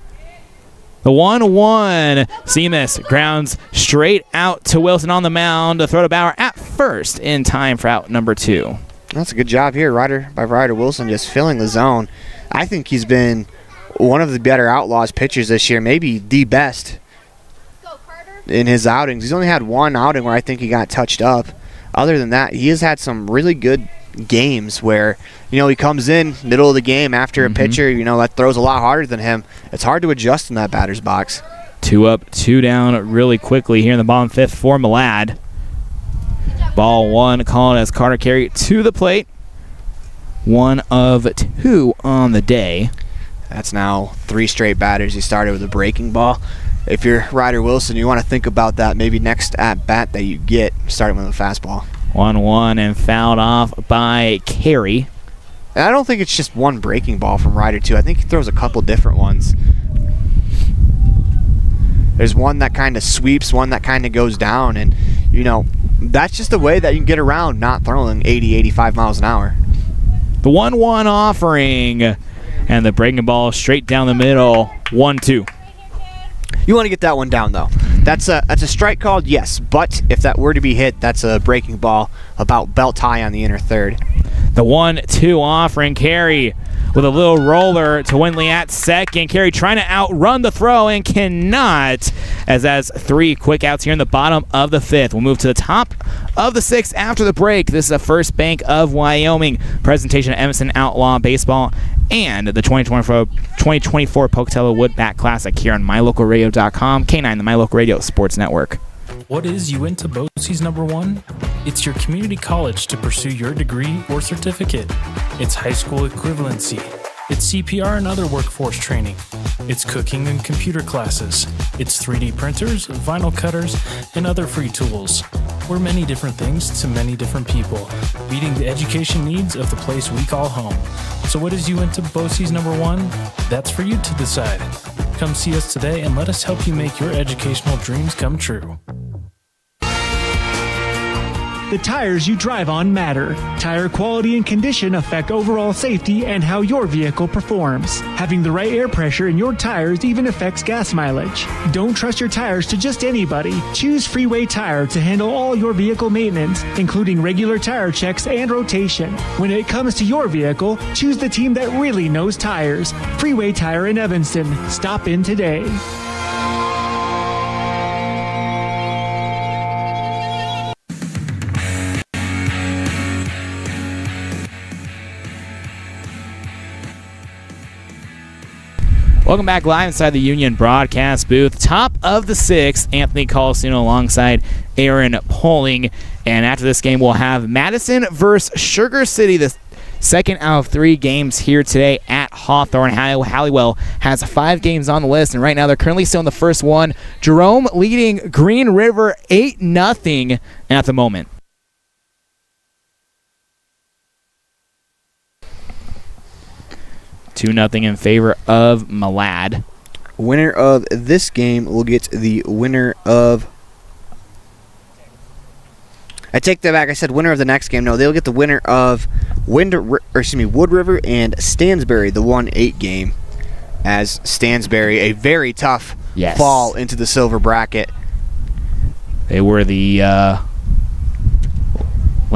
The 1-1. Seamus grounds straight out to Wilson on the mound to throw to Bauer at first in time for out number 2. That's a good job here, by Ryder Wilson, just filling the zone. I think he's been one of the better Outlaws pitchers this year, maybe the best in his outings. He's only had one outing where I think he got touched up. Other than that, he has had some really good games where, he comes in middle of the game after a pitcher, that throws a lot harder than him. It's hard to adjust in that batter's box. 2 up, 2 down really quickly here in the bottom 5th for Malad. Ball 1 called as Carter Carey to the plate. 1 of 2 on the day. That's now 3 straight batters. He started with a breaking ball. If you're Ryder Wilson, you want to think about that maybe next at bat that you get, starting with a fastball. 1-1 and fouled off by Carey. And I don't think it's just one breaking ball from Ryder, too. I think he throws a couple different ones. There's one that kind of sweeps, one that kind of goes down, and, that's just the way that you can get around not throwing 80, 85 miles an hour. The 1-1 offering, and the breaking ball straight down the middle, 1-2. You want to get that one down, though. That's a strike called, yes, but if that were to be hit, that's a breaking ball about belt high on the inner third. The 1-2 offering, Carey with a little roller to Windley at second. Carey trying to outrun the throw and cannot, as that's 3 quick outs here in the bottom of the 5th. We'll move to the top of the 6th after the break. This is the First Bank of Wyoming presentation of Evanston Outlaw Baseball and the 2024 Pocatello Woodbat Classic here on MyLocalRadio.com, K9, the My Local Radio Sports Network. What is Uinta BOCES number 1? It's your community college to pursue your degree or certificate. It's high school equivalency. It's CPR and other workforce training. It's cooking and computer classes. It's 3D printers, vinyl cutters, and other free tools. We're many different things to many different people, meeting the education needs of the place we call home. So what is Uinta BOCES number 1? That's for you to decide. Come see us today and let us help you make your educational dreams come true. The tires you drive on matter. Tire quality and condition affect overall safety and how your vehicle performs. Having the right air pressure in your tires even affects gas mileage. Don't trust your tires to just anybody. Choose Freeway Tire to handle all your vehicle maintenance, including regular tire checks and rotation. When it comes to your vehicle, choose the team that really knows tires. Freeway Tire in Evanston. Stop in today. Welcome back live inside the Union broadcast booth. Top of the 6th, Anthony Colasuono alongside Aaron Poling. And after this game, we'll have Madison versus Sugar City, the second out of 3 games here today at Hawthorne. Halliwell has 5 games on the list, and right now they're currently still in the first one. Jerome leading Green River 8-0 at the moment. Two 2-0 in favor of Malad. Winner of this game will get the winner of... I take that back. I said winner of the next game. No, they'll get the winner of Wood River and Stansbury, the 1-8 game. As Stansbury, a very tough fall into the silver bracket. They were the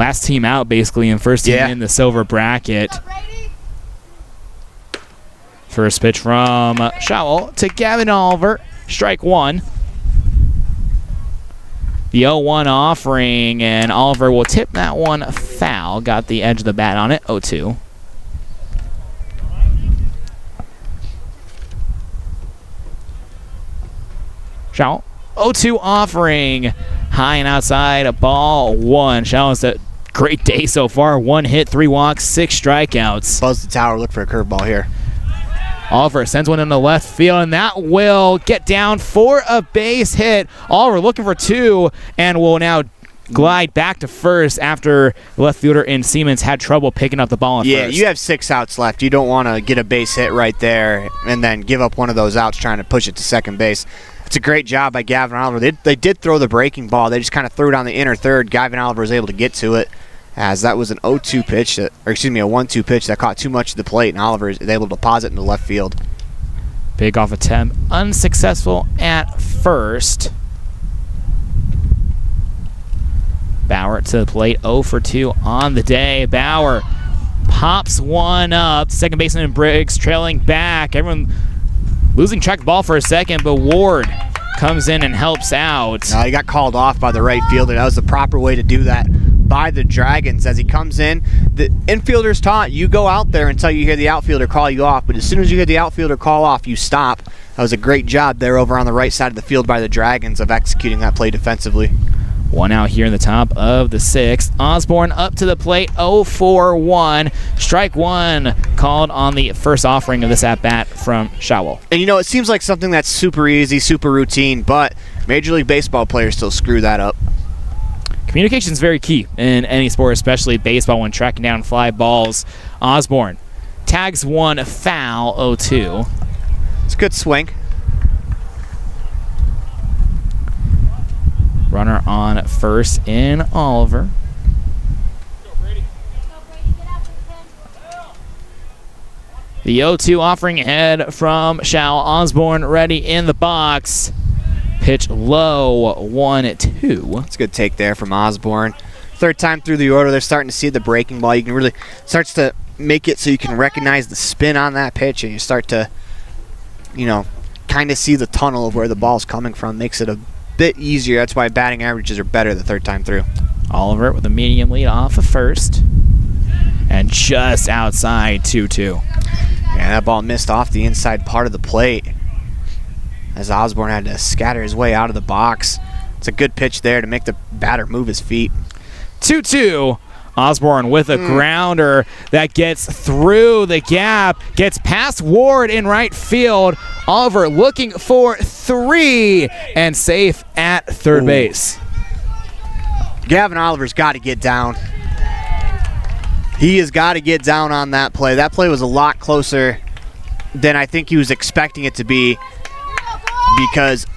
last team out basically and first team in the silver bracket. First pitch from Showell to Gavin Oliver. Strike one. The 0-1 offering, and Oliver will tip that one foul. Got the edge of the bat on it, 0-2. Showell, 0-2 offering. High and outside, a ball one. Showell's a great day so far. 1 hit, 3 walks, 6 strikeouts. Buzz the tower, look for a curveball here. Oliver sends one in the left field, and that will get down for a base hit. Oliver looking for 2, and will now glide back to first after the left fielder in Siemens had trouble picking up the ball at first. Yeah, you have 6 outs left. You don't want to get a base hit right there and then give up one of those outs trying to push it to second base. It's a great job by Gavin Oliver. They did throw the breaking ball. They just kind of threw it on the inner third. Gavin Oliver was able to get to it, as that was an 0-2 pitch, a 1-2 pitch that caught too much of the plate, and Oliver is able to deposit in the left field. Big off attempt, unsuccessful at first. Bauer to the plate, 0 for 2 on the day. Bauer pops one up. Second baseman Briggs trailing back. Everyone losing track of the ball for a second, but Ward comes in and helps out. He got called off by the right fielder. That was the proper way to do that by the Dragons. As he comes in, the infielder's taught you go out there until you hear the outfielder call you off, but as soon as you hear the outfielder call off, you stop. That was a great job there over on the right side of the field by the Dragons of executing that play defensively. 1 out here in the top of the 6th. Osborne up to the plate, 0-4-1. Strike one called on the first offering of this at-bat from Showell. And it seems like something that's super easy, super routine, but Major League Baseball players still screw that up. Communication is very key in any sport, especially baseball, when tracking down fly balls. Osborne tags one foul, 0-2. It's a good swing. Runner on first in Oliver. The 0-2 offering ahead from Showell. Osborne ready in the box. Pitch low, 1-2. It's a good take there from Osborne. Third time through the order, they're starting to see the breaking ball. You can really starts to make it so you can recognize the spin on that pitch, and you start to, kind of see the tunnel of where the ball's coming from. Makes it a bit easier. That's why batting averages are better the third time through. Oliver with a medium lead off of first. And just outside, 2-2. Yeah, that ball missed off the inside part of the plate as Osborne had to scatter his way out of the box. It's a good pitch there to make the batter move his feet. 2-2. Osborne with a grounder that gets through the gap, gets past Ward in right field. Oliver looking for 3 and safe at third base. Gavin Oliver's got to get down. He has got to get down on that play. That play was a lot closer than I think he was expecting it to be, because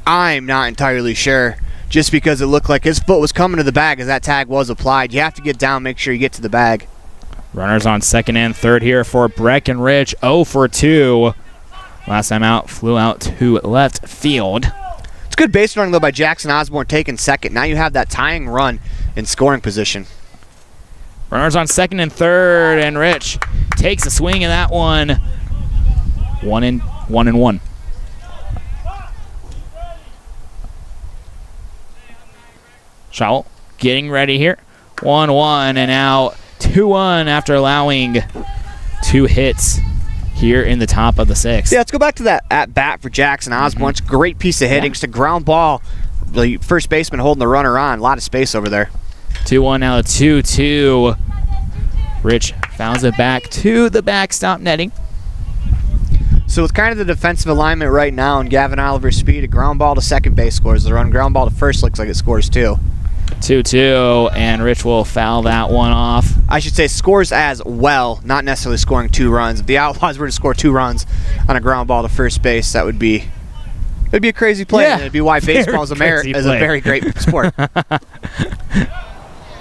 I'm not entirely sure. Just because it looked like his foot was coming to the bag as that tag was applied. You have to get down, make sure you get to the bag. Runners on second and third here for Breckenridge, 0 for 2. Last time out, flew out to left field. It's good base running, though, by Jackson Osborne taking second. Now you have that tying run in scoring position. Runners on second and third, and Rich takes a swing in that one. 1-1. Showell getting ready here. 1-1, and now 2-1 after allowing 2 hits here in the top of the 6th. Yeah, let's go back to that at-bat for Jackson Osborne. It's a great piece of hitting. Just a ground ball. The first baseman holding the runner on. A lot of space over there. 2-1, now 2-2. Rich fouls it back to the backstop netting. So with kind of the defensive alignment right now and Gavin Oliver's speed, a ground ball to second base scores. The run ground ball to first looks like it scores 2. 2-2, and Rich will foul that one off. I should say scores as well, not necessarily scoring 2 runs. If the Outlaws were to score 2 runs on a ground ball to first base, it'd be a crazy play. Yeah, and it'd be why baseball is a very great sport.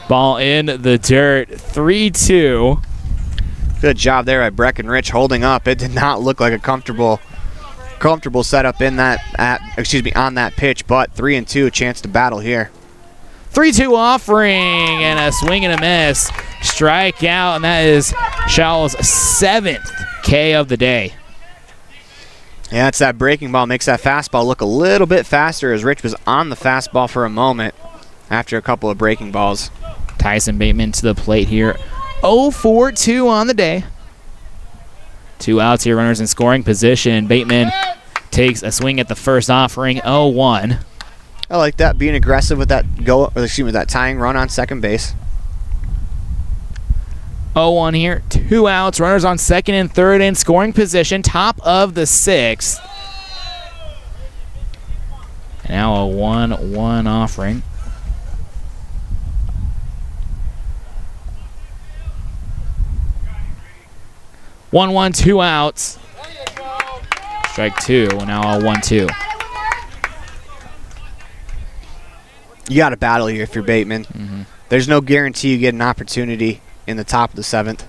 Ball in the dirt, 3-2. Good job there by Breckenridge holding up. It did not look like a comfortable setup in that on that pitch, but 3-2, a chance to battle here. 3-2 offering and a swing and a miss. Strikeout, and that is Showell's 7th K of the day. Yeah, it's that breaking ball. Makes that fastball look a little bit faster as Rich was on the fastball for a moment after a couple of breaking balls. Tyson Bateman to the plate here. 0-for-2 on the day. 2 outs here, runners in scoring position. Bateman takes a swing at the first offering, 0-1. I like that, being aggressive with that that tying run on second base. 0-1 here, 2 outs, runners on second and third in scoring position, top of the 6th. And now a 1-1 offering. One, 2 outs. Strike 2, now a 1-2. You got to battle here if you're Bateman. There's no guarantee you get an opportunity in the top of the 7th.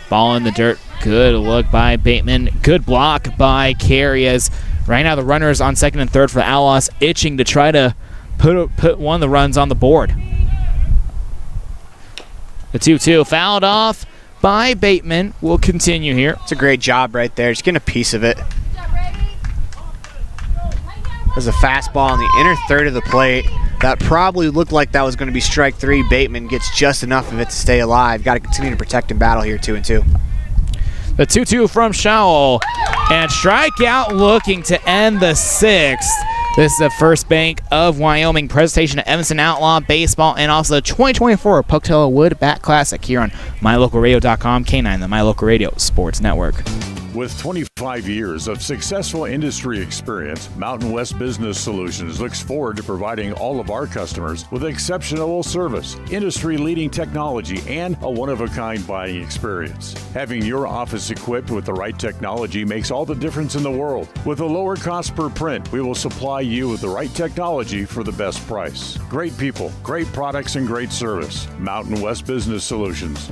Ball in the dirt. Good look by Bateman. Good block by Carey as right now the runners on second and third for the Outlaws itching to try to put one of the runs on the board. The 2-2 fouled off by Bateman. Will continue here. It's a great job right there. Just getting a piece of it. There's a fastball in the inner third of the plate. That probably looked like that was going to be strike 3. Bateman gets just enough of it to stay alive. Got to continue to protect and battle here, 2-2. The 2-2 from Showell. And strikeout looking to end the 6th. This is the First Bank of Wyoming presentation of Evanston Outlaw Baseball and also the 2024 Pocatello Wood Bat Classic here on MyLocalRadio.com, K9, the My Local Radio Sports Network. With 25 years of successful industry experience, Mountain West Business Solutions looks forward to providing all of our customers with exceptional service, industry-leading technology, and a one-of-a-kind buying experience. Having your office equipped with the right technology makes all the difference in the world. With a lower cost per print, we will supply you with the right technology for the best price. Great people, great products, and great service. Mountain West Business Solutions.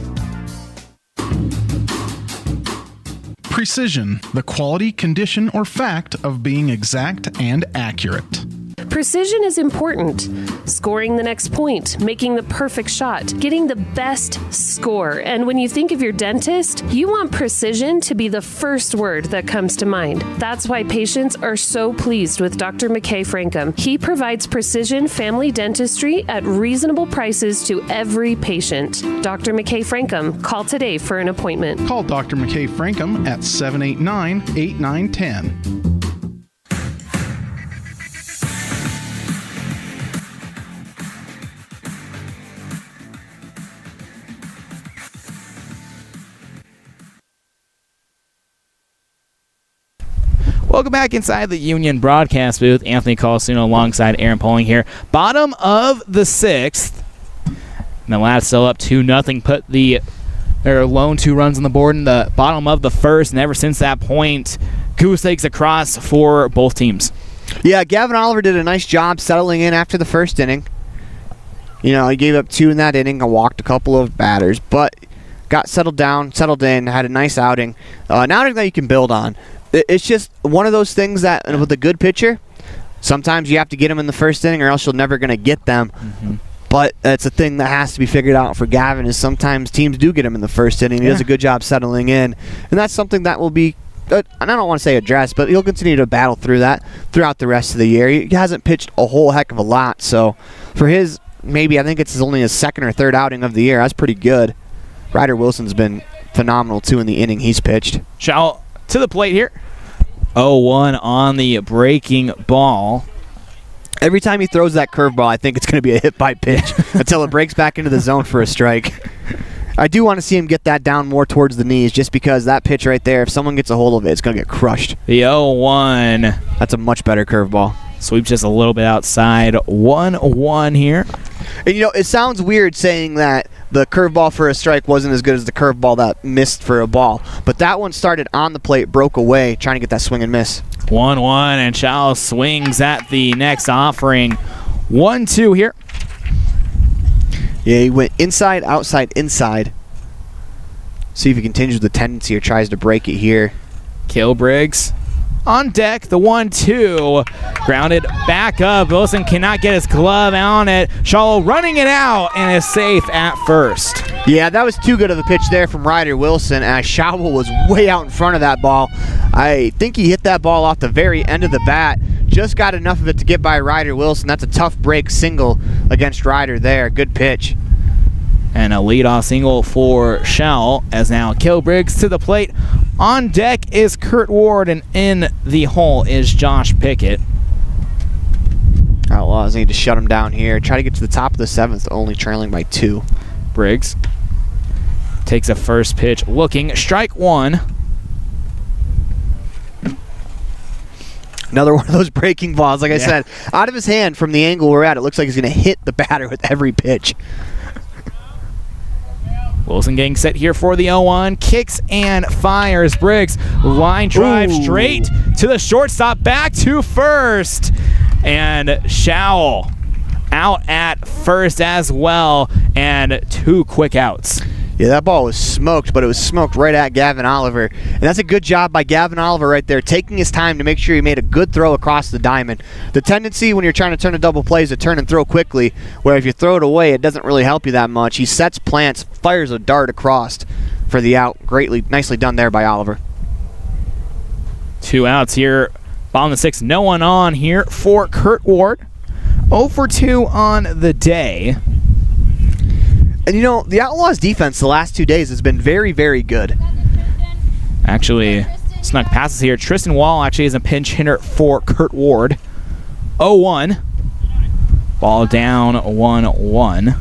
Precision, the quality, condition, or fact of being exact and accurate. Precision is important. Scoring the next point, making the perfect shot, getting the best score. And when you think of your dentist, you want precision to be the first word that comes to mind. That's why patients are so pleased with Dr. McKay Frankum. He provides precision family dentistry at reasonable prices to every patient. Dr. McKay Frankum, call today for an appointment. Call Dr. McKay Frankum at 789-8910. Welcome back inside the Union broadcast booth. Anthony Colasuono alongside Aaron Poling here. Bottom of the 6th. And the Lads still up 2-0. Put their lone 2 runs on the board in the bottom of the 1st. And ever since that point, goose eggs across for both teams. Yeah, Gavin Oliver did a nice job settling in after the first inning. You know, he gave up 2 in that inning and walked a couple of batters, but got settled in, had a nice outing. An outing that you can build on. It's just one of those things that with a good pitcher, sometimes you have to get them in the first inning or else you're never going to get them. But it's a thing that has to be figured out for Gavin is sometimes teams do get him in the first inning. He does a good job settling in. And that's something that will be, and I don't want to say addressed, but he'll continue to battle through that throughout the rest of the year. He hasn't pitched a whole heck of a lot. So for his, maybe I think it's only his 2nd or 3rd outing of the year. That's pretty good. Ryder Wilson's been phenomenal, too, in the inning he's pitched. Shall to the plate here. 0-1 on the breaking ball. Every time he throws that curveball, I think it's going to be a hit by pitch until it breaks back into the zone for a strike. I do want to see him get that down more towards the knees just because that pitch right there, if someone gets a hold of it, it's going to get crushed. The 0-1. That's a much better curveball. Sweeps just a little bit outside. 1-1 here. And, you know, it sounds weird saying that the curveball for a strike wasn't as good as the curveball that missed for a ball. But that one started on the plate, broke away, trying to get that swing and miss. 1-1, and Chow swings at the next offering. 1-2 here. Yeah, he went inside, outside, inside. See if he continues the tendency or tries to break it here. Kill Briggs. on deck. The 1-2. Grounded back up. Wilson cannot get his glove on it. Shaw running it out and is safe at first. Yeah, that was too good of a pitch there from Ryder Wilson, as Schauble was way out in front of that ball. I think he hit that ball off the very end of the bat. Just got enough of it to get by Ryder Wilson. That's a tough break single against Ryder there. Good pitch. And a leadoff single for Schell, as now Kilbriggs to the plate. On deck is Kurt Ward, and in the hole is Josh Pickett. Outlaws need to shut him down here. Try to get to the top of the 7th, only trailing by 2. Briggs takes a first pitch, looking. Strike 1. Another one of those breaking balls. Like I said, out of his hand from the angle we're at, it looks like he's going to hit the batter with every pitch. Wilson getting set here for the 0-1. Kicks and fires. Briggs, line drive straight to the shortstop, back to first. And Schowell out at first as well, and 2 quick outs. Yeah, that ball was smoked, but it was smoked right at Gavin Oliver. And that's a good job by Gavin Oliver right there, taking his time to make sure he made a good throw across the diamond. The tendency when you're trying to turn a double play is to turn and throw quickly, where if you throw it away, it doesn't really help you that much. He sets plants, fires a dart across for the out. Nicely done there by Oliver. 2 outs here. Bottom of the 6th, no one on here for Kurt Ward. 0 for 2 on the day. And you know, the Outlaws defense the last 2 days has been very, very good. Actually, snuck passes here. Tristan Wall actually is a pinch hitter for Kurt Ward. 0-1. Ball down 1-1.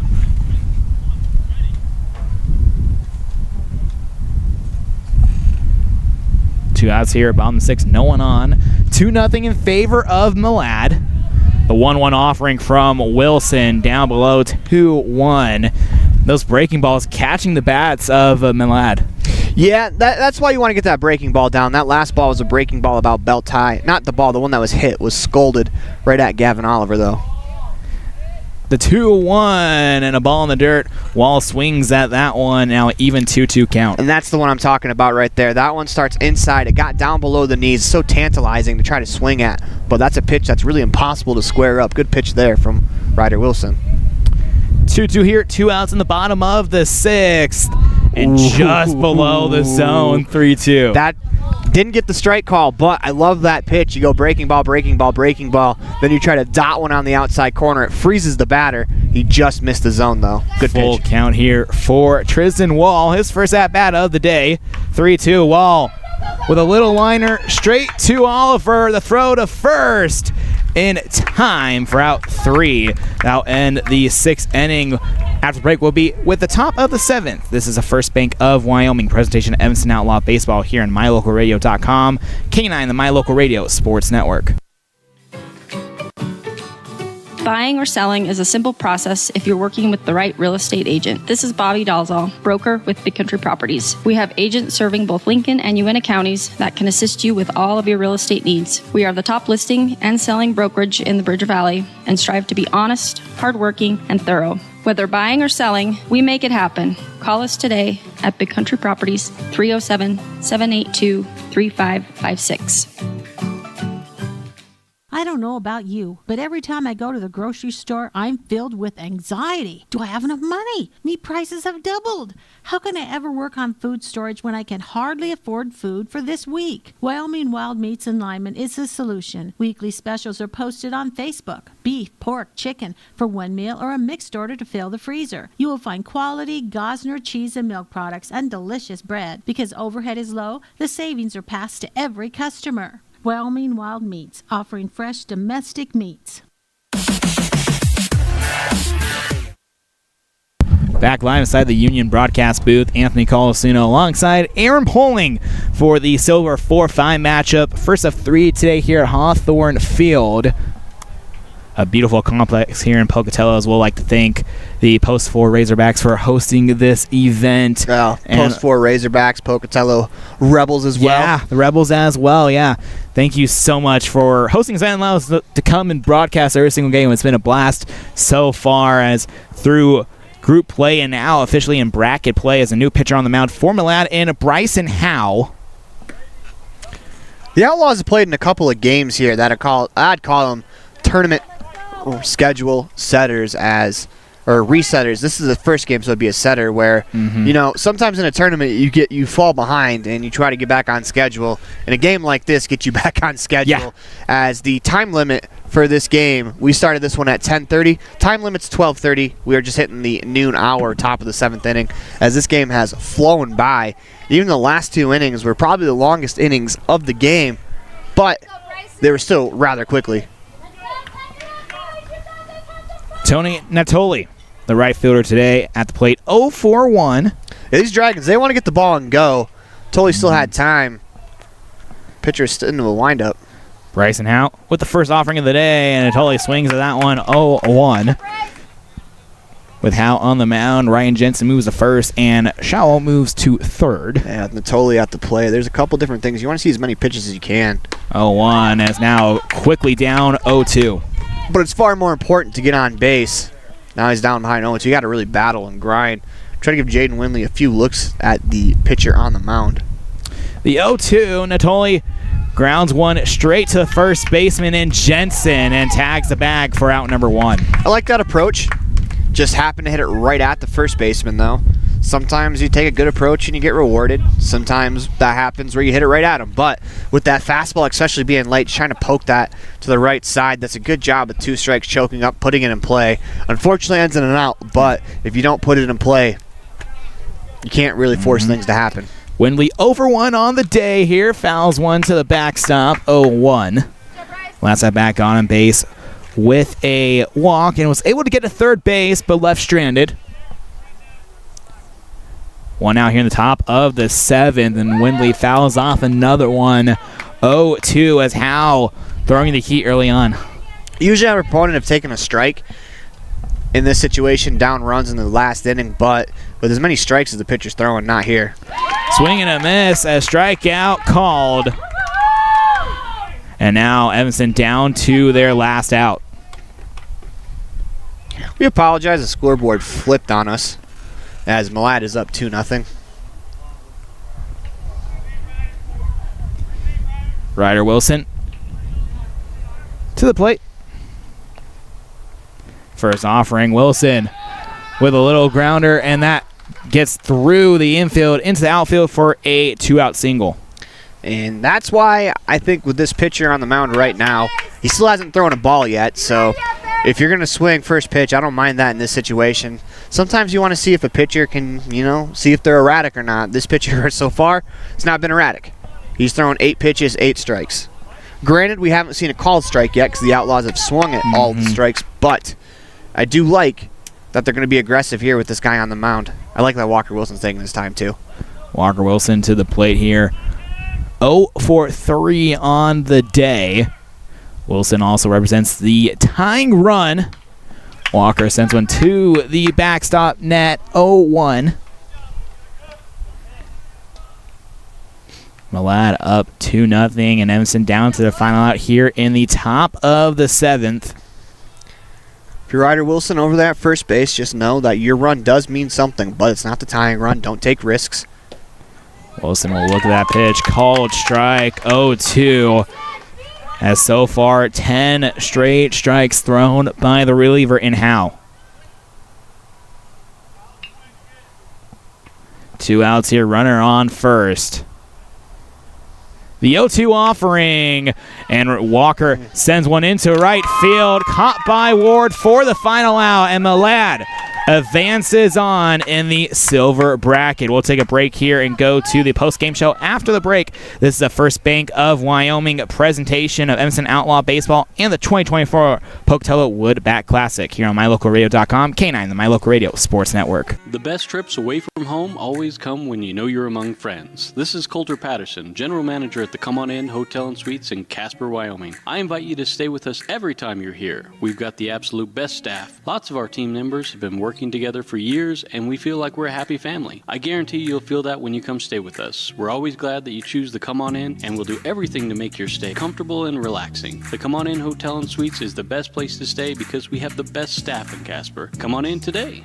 Two outs here, bottom 6, no one on. 2-0 in favor of Malad. The 1-1 offering from Wilson down below 2-1. Those breaking balls catching the bats of Malad. Yeah, that's why you want to get that breaking ball down. That last ball was a breaking ball about belt high. Not the ball, the one that was hit was scolded right at Gavin Oliver, though. The 2-1 and a ball in the dirt. Wall swings at that one. Now even 2-2 count. And that's the one I'm talking about right there. That one starts inside. It got down below the knees. So tantalizing to try to swing at. But that's a pitch that's really impossible to square up. Good pitch there from Ryder Wilson. 2-2 here. 2 outs in the bottom of the 6th. And just below the zone, 3-2. That didn't get the strike call, but I love that pitch. You go breaking ball, breaking ball, breaking ball. Then you try to dot one on the outside corner. It freezes the batter. He just missed the zone, though. Good Full pitch. count here for Tristan Wall. His first at-bat of the day. 3-2. Wall with a little liner straight to Oliver. The throw to first in time for out 3. That'll end the 6th inning. After break, we'll be with the top of the 7th. This is a First Bank of Wyoming presentation of Evanston Outlaw Baseball here on MyLocalRadio.com. K9, the My Local Radio Sports Network. Buying or selling is a simple process if you're working with the right real estate agent. This is Bobby Dalzall, broker with Big Country Properties. We have agents serving both Lincoln and Uintah counties that can assist you with all of your real estate needs. We are the top listing and selling brokerage in the Bridger Valley and strive to be honest, hardworking, and thorough. Whether buying or selling, we make it happen. Call us today at Big Country Properties, 307-782-3556. I don't know about you, but every time I go to the grocery store, I'm filled with anxiety. Do I have enough money? Meat prices have doubled. How can I ever work on food storage when I can hardly afford food for this week? Wyoming Wild Meats in Lyman is the solution. Weekly specials are posted on Facebook. Beef, pork, chicken for one meal or a mixed order to fill the freezer. You will find quality Gosner cheese and milk products and delicious bread. Because overhead is low, the savings are passed to every customer. Wyoming Wild Meats, offering fresh domestic meats. Back live inside the Union broadcast booth, Anthony Colasuono alongside Aaron Poling for the Silver 4-5 matchup. First of 3 today here at Hawthorne Field. A beautiful complex here in Pocatello, as we'll like to thank the Post 4 Razorbacks for hosting this event. Post 4 Razorbacks, Pocatello Rebels as well. Yeah, the Rebels as well, yeah. Thank you so much for hosting this event and allowing us to come and broadcast every single game. It's been a blast so far, as through group play and now officially in bracket play as a new pitcher on the mound for Malad and Bryson Howe. The Outlaws have played in a couple of games here that I'd call them tournament schedule setters or resetters. This is the first game, so it'd be a setter where, sometimes in a tournament you fall behind and you try to get back on schedule. And a game like this gets you back on schedule. As the time limit for this game, we started this one at 10:30. Time limit's 12:30. We are just hitting the noon hour, top of the 7th inning, as this game has flown by. Even the last 2 innings were probably the longest innings of the game, but they were still rather quickly. Tony Natoli, the right fielder today at the plate, 0-for-1. These Dragons, they want to get the ball and go. Totally still had time. Pitcher's still into a windup. Bryson Howe with the first offering of the day, and Natoli swings at that one, 0-1. With Howe on the mound, Ryan Jensen moves to first, and Schauel moves to third. Yeah, Natoli at the play. There's a couple different things. You want to see as many pitches as you can. 0-1, as now quickly down 0-2. But it's far more important to get on base. Now he's down behind 0-2. You got to really battle and grind. Try to give Jaden Winley a few looks at the pitcher on the mound. The 0-2, Natoli grounds one straight to the first baseman in Jensen and tags the bag for out number 1. I like that approach. Just happened to hit it right at the first baseman, though. Sometimes you take a good approach and you get rewarded. Sometimes that happens where you hit it right at him. But with that fastball, especially being late, trying to poke that to the right side, that's a good job with 2 strikes, choking up, putting it in play. Unfortunately, ends in an out, but if you don't put it in play, you can't really force things to happen. Windley over 1 on the day here. Fouls one to the backstop, 0-1. Last at back on base with a walk and was able to get to third base, but left stranded. One out here in the top of the 7th, and Windley fouls off another one. 0-2 as Howe throwing the heat early on. Usually our opponent have taken a strike in this situation, down runs in the last inning, but with as many strikes as the pitcher's throwing, not here. Swing and a miss, a strikeout called. And now Evanston down to their last out. We apologize, the scoreboard flipped on us as Malad is up 2-0. Ryder Wilson to the plate. First offering, Wilson with a little grounder, and that gets through the infield into the outfield for a 2-out single. And that's why I think with this pitcher on the mound right now, he still hasn't thrown a ball yet, so if you're going to swing first pitch, I don't mind that in this situation. Sometimes you want to see if a pitcher can, see if they're erratic or not. This pitcher so far, it's not been erratic. He's thrown 8 pitches, 8 strikes. Granted, we haven't seen a called strike yet because the Outlaws have swung at all the strikes, but I do like that they're going to be aggressive here with this guy on the mound. I like that Walker Wilson's taking his time too. Walker Wilson to the plate here. 0-for-3 on the day. Wilson also represents the tying run. Walker sends one to the backstop net, 0-1. Malad up 2-0, and Evanston down to the final out here in the top of the 7th. If you're Ryder Wilson over there at first base, just know that your run does mean something, but it's not the tying run. Don't take risks. Wilson will look at that pitch. Called strike, 0-2. As so far, 10 straight strikes thrown by the reliever in Howe. 2 outs here, runner on first. The 0-2 offering, and Walker sends one into right field, caught by Ward for the final out, and Malad advances on in the silver bracket. We'll take a break here and go to the post-game show after the break. This is the First Bank of Wyoming presentation of Evanston Outlaw Baseball and the 2024 Pocatello Woodbat Classic here on MyLocalRadio.com, K9, the My Local Radio Sports Network. The best trips away from home always come when you know you're among friends. This is Coulter Patterson, General Manager at the Come On In Hotel and Suites in Casper, Wyoming. I invite you to stay with us every time you're here. We've got the absolute best staff. Lots of our team members have been working together for years, and we feel like we're a happy family. I guarantee you'll feel that when you come stay with us. We're always glad that you choose the Come On In, and we'll do everything to make your stay comfortable and relaxing. The Come On In Hotel and Suites is the best place to stay because we have the best staff in Casper. Come on in today.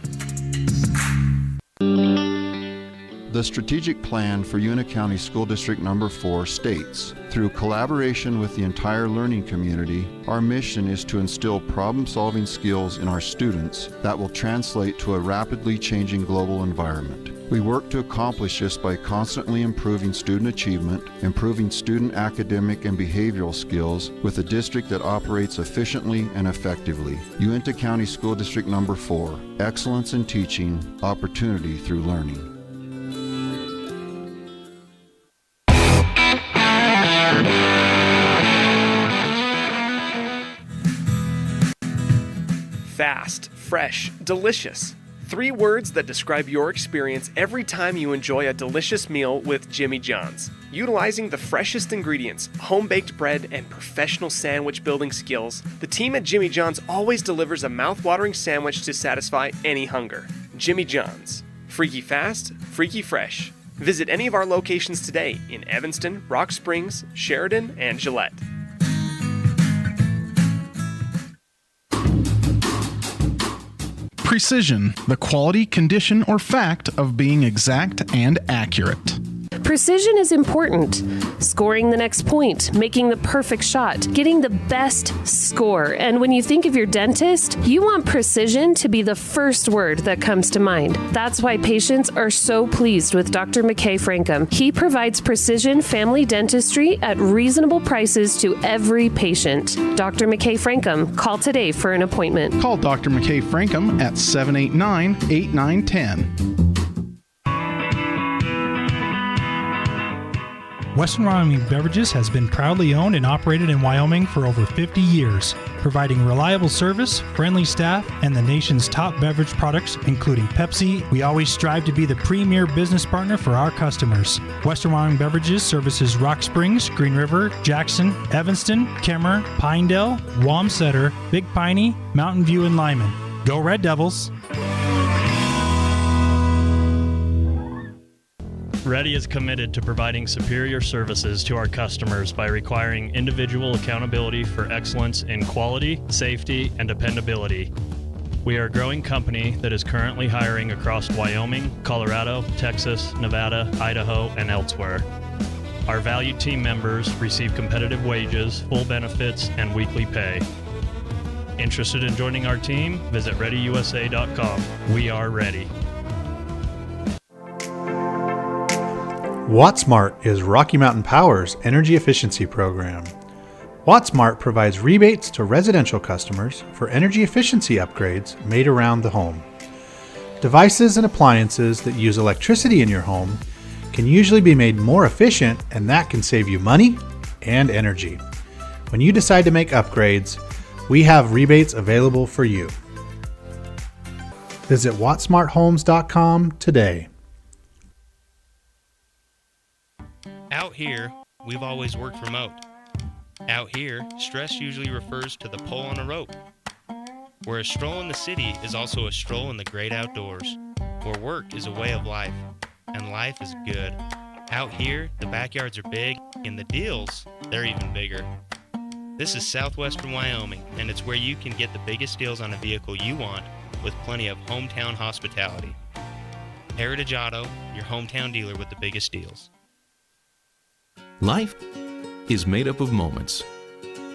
The The strategic plan for Uintah County School District Number 4 states, through collaboration with the entire learning community, our mission is to instill problem-solving skills in our students that will translate to a rapidly changing global environment. We work to accomplish this by constantly improving student achievement, improving student academic and behavioral skills with a district that operates efficiently and effectively. Uintah County School District Number 4, excellence in teaching, opportunity through learning. Fast, fresh, delicious. 3 words that describe your experience every time you enjoy a delicious meal with Jimmy John's. Utilizing the freshest ingredients, home-baked bread, and professional sandwich building skills, the team at Jimmy John's always delivers a mouth-watering sandwich to satisfy any hunger. Jimmy John's. Freaky fast, freaky fresh. Visit any of our locations today in Evanston, Rock Springs, Sheridan, and Gillette. Precision, the quality, condition, or fact of being exact and accurate. Precision is important. Scoring the next point, making the perfect shot, getting the best score. And when you think of your dentist, you want precision to be the first word that comes to mind. That's why patients are so pleased with Dr. McKay Frankum. He provides precision family dentistry at reasonable prices to every patient. Dr. McKay Frankum, call today for an appointment. Call Dr. McKay Frankum at 789-8910. Western Wyoming Beverages has been proudly owned and operated in Wyoming for over 50 years, providing reliable service, friendly staff, and the nation's top beverage products, including Pepsi. We always strive to be the premier business partner for our customers. Western Wyoming Beverages services Rock Springs, Green River, Jackson, Evanston, Kemmer, Pinedale, Wamsutter, Big Piney, Mountain View, and Lyman. Go Red Devils! Ready is committed to providing superior services to our customers by requiring individual accountability for excellence in quality, safety, and dependability. We are a growing company that is currently hiring across Wyoming, Colorado, Texas, Nevada, Idaho, and elsewhere. Our valued team members receive competitive wages, full benefits, and weekly pay. Interested in joining our team? Visit ReadyUSA.com. We are ready. WattSmart is Rocky Mountain Power's energy efficiency program. WattSmart provides rebates to residential customers for energy efficiency upgrades made around the home. Devices and appliances that use electricity in your home can usually be made more efficient, and that can save you money and energy. When you decide to make upgrades, we have rebates available for you. Visit wattsmarthomes.com today. Out here, we've always worked remote. Out here, stress usually refers to the pull on a rope. Where a stroll in the city is also a stroll in the great outdoors. Where work is a way of life, and life is good. Out here, the backyards are big, and the deals, they're even bigger. This is southwestern Wyoming, and it's where you can get the biggest deals on a vehicle you want with plenty of hometown hospitality. Heritage Auto, your hometown dealer with the biggest deals. Life is made up of moments.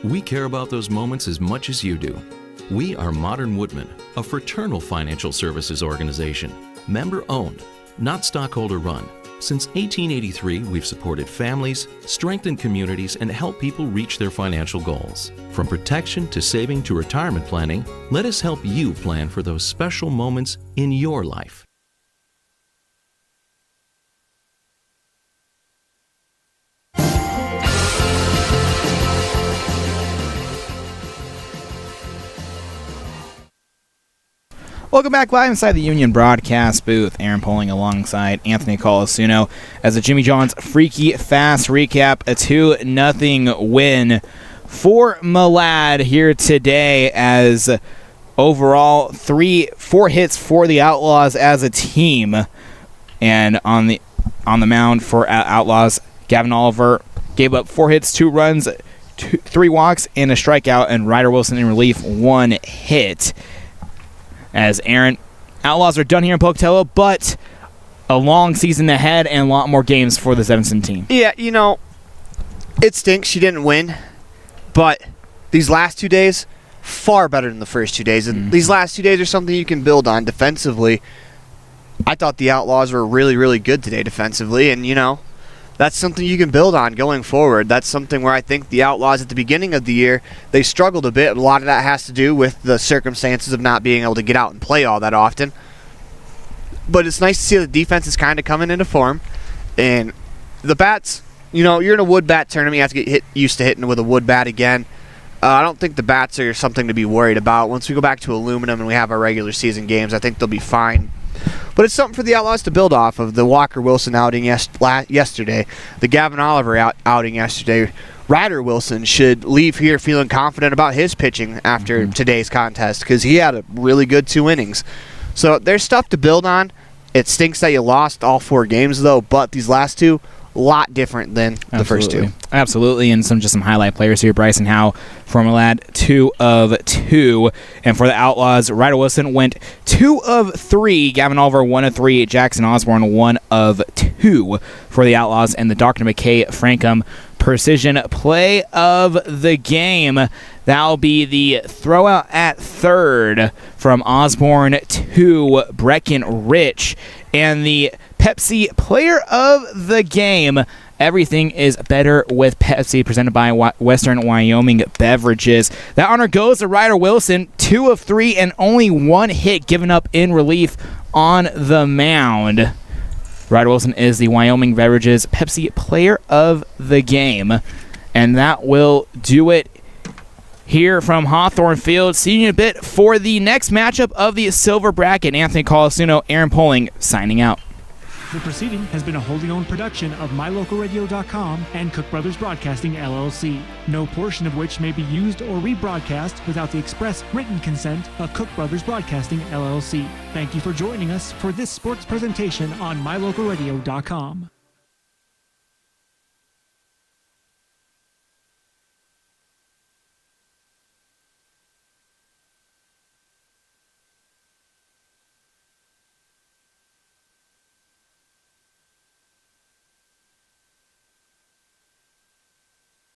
We care about those moments as much as you do. We are Modern Woodmen, a fraternal financial services organization, member-owned, not stockholder-run. Since 1883, we've supported families, strengthened communities, and helped people reach their financial goals. From protection to saving to retirement planning, let us help you plan for those special moments in your life. Welcome back live inside the Union broadcast booth. Aaron Poling alongside Anthony Colasuono as the Jimmy John's Freaky Fast recap. A 2-0 win for Malad here today, as overall 4 hits for the Outlaws as a team. And on the mound for Outlaws, Gavin Oliver gave up 4 hits, 2 runs, 3 walks, and a strikeout, and Ryder Wilson in relief, 1 hit. As Aaron, Outlaws are done here in Pocatello, but a long season ahead and a lot more games for this Evanston team. Yeah, it stinks she didn't win, but these last 2 days, far better than the first 2 days. And these last 2 days are something you can build on defensively. I thought the Outlaws were really, really good today defensively, and, that's something you can build on going forward. That's something where I think the Outlaws at the beginning of the year, they struggled a bit. A lot of that has to do with the circumstances of not being able to get out and play all that often. But it's nice to see the defense is kind of coming into form. And the bats, you're in a wood bat tournament. You have to get used to hitting with a wood bat again. I don't think the bats are something to be worried about. Once we go back to aluminum and we have our regular season games, I think they'll be fine. But it's something for the Outlaws to build off of. The Walker Wilson outing yesterday, the Gavin Oliver outing yesterday. Ryder Wilson should leave here feeling confident about his pitching after today's contest because he had a really good 2 innings. So there's stuff to build on. It stinks that you lost all 4 games, though, but these last 2, a lot different than the first 2. Absolutely, and some highlight players here. Bryson Howe, former lad, 2 of 2. And for the Outlaws, Ryder Wilson went 2 of 3. Gavin Oliver, 1 of 3. Jackson Osborne, 1 of 2 for the Outlaws. And the Dr. McKay Frankham Precision Play of the Game. That'll be the throwout at third from Osborne to Breckenridge. And the Pepsi Player of the Game. Everything is better with Pepsi, presented by Western Wyoming Beverages. That honor goes to Ryder Wilson, 2 of 3, and only 1 hit given up in relief on the mound. Ryder Wilson is the Wyoming Beverages Pepsi Player of the Game. And that will do it here from Hawthorne Field. See you in a bit for the next matchup of the Silver Bracket. Anthony Colasuono, Aaron Poling, signing out. The proceeding has been a wholly owned production of MyLocalRadio.com and Cook Brothers Broadcasting, LLC. No portion of which may be used or rebroadcast without the express written consent of Cook Brothers Broadcasting, LLC. Thank you for joining us for this sports presentation on MyLocalRadio.com.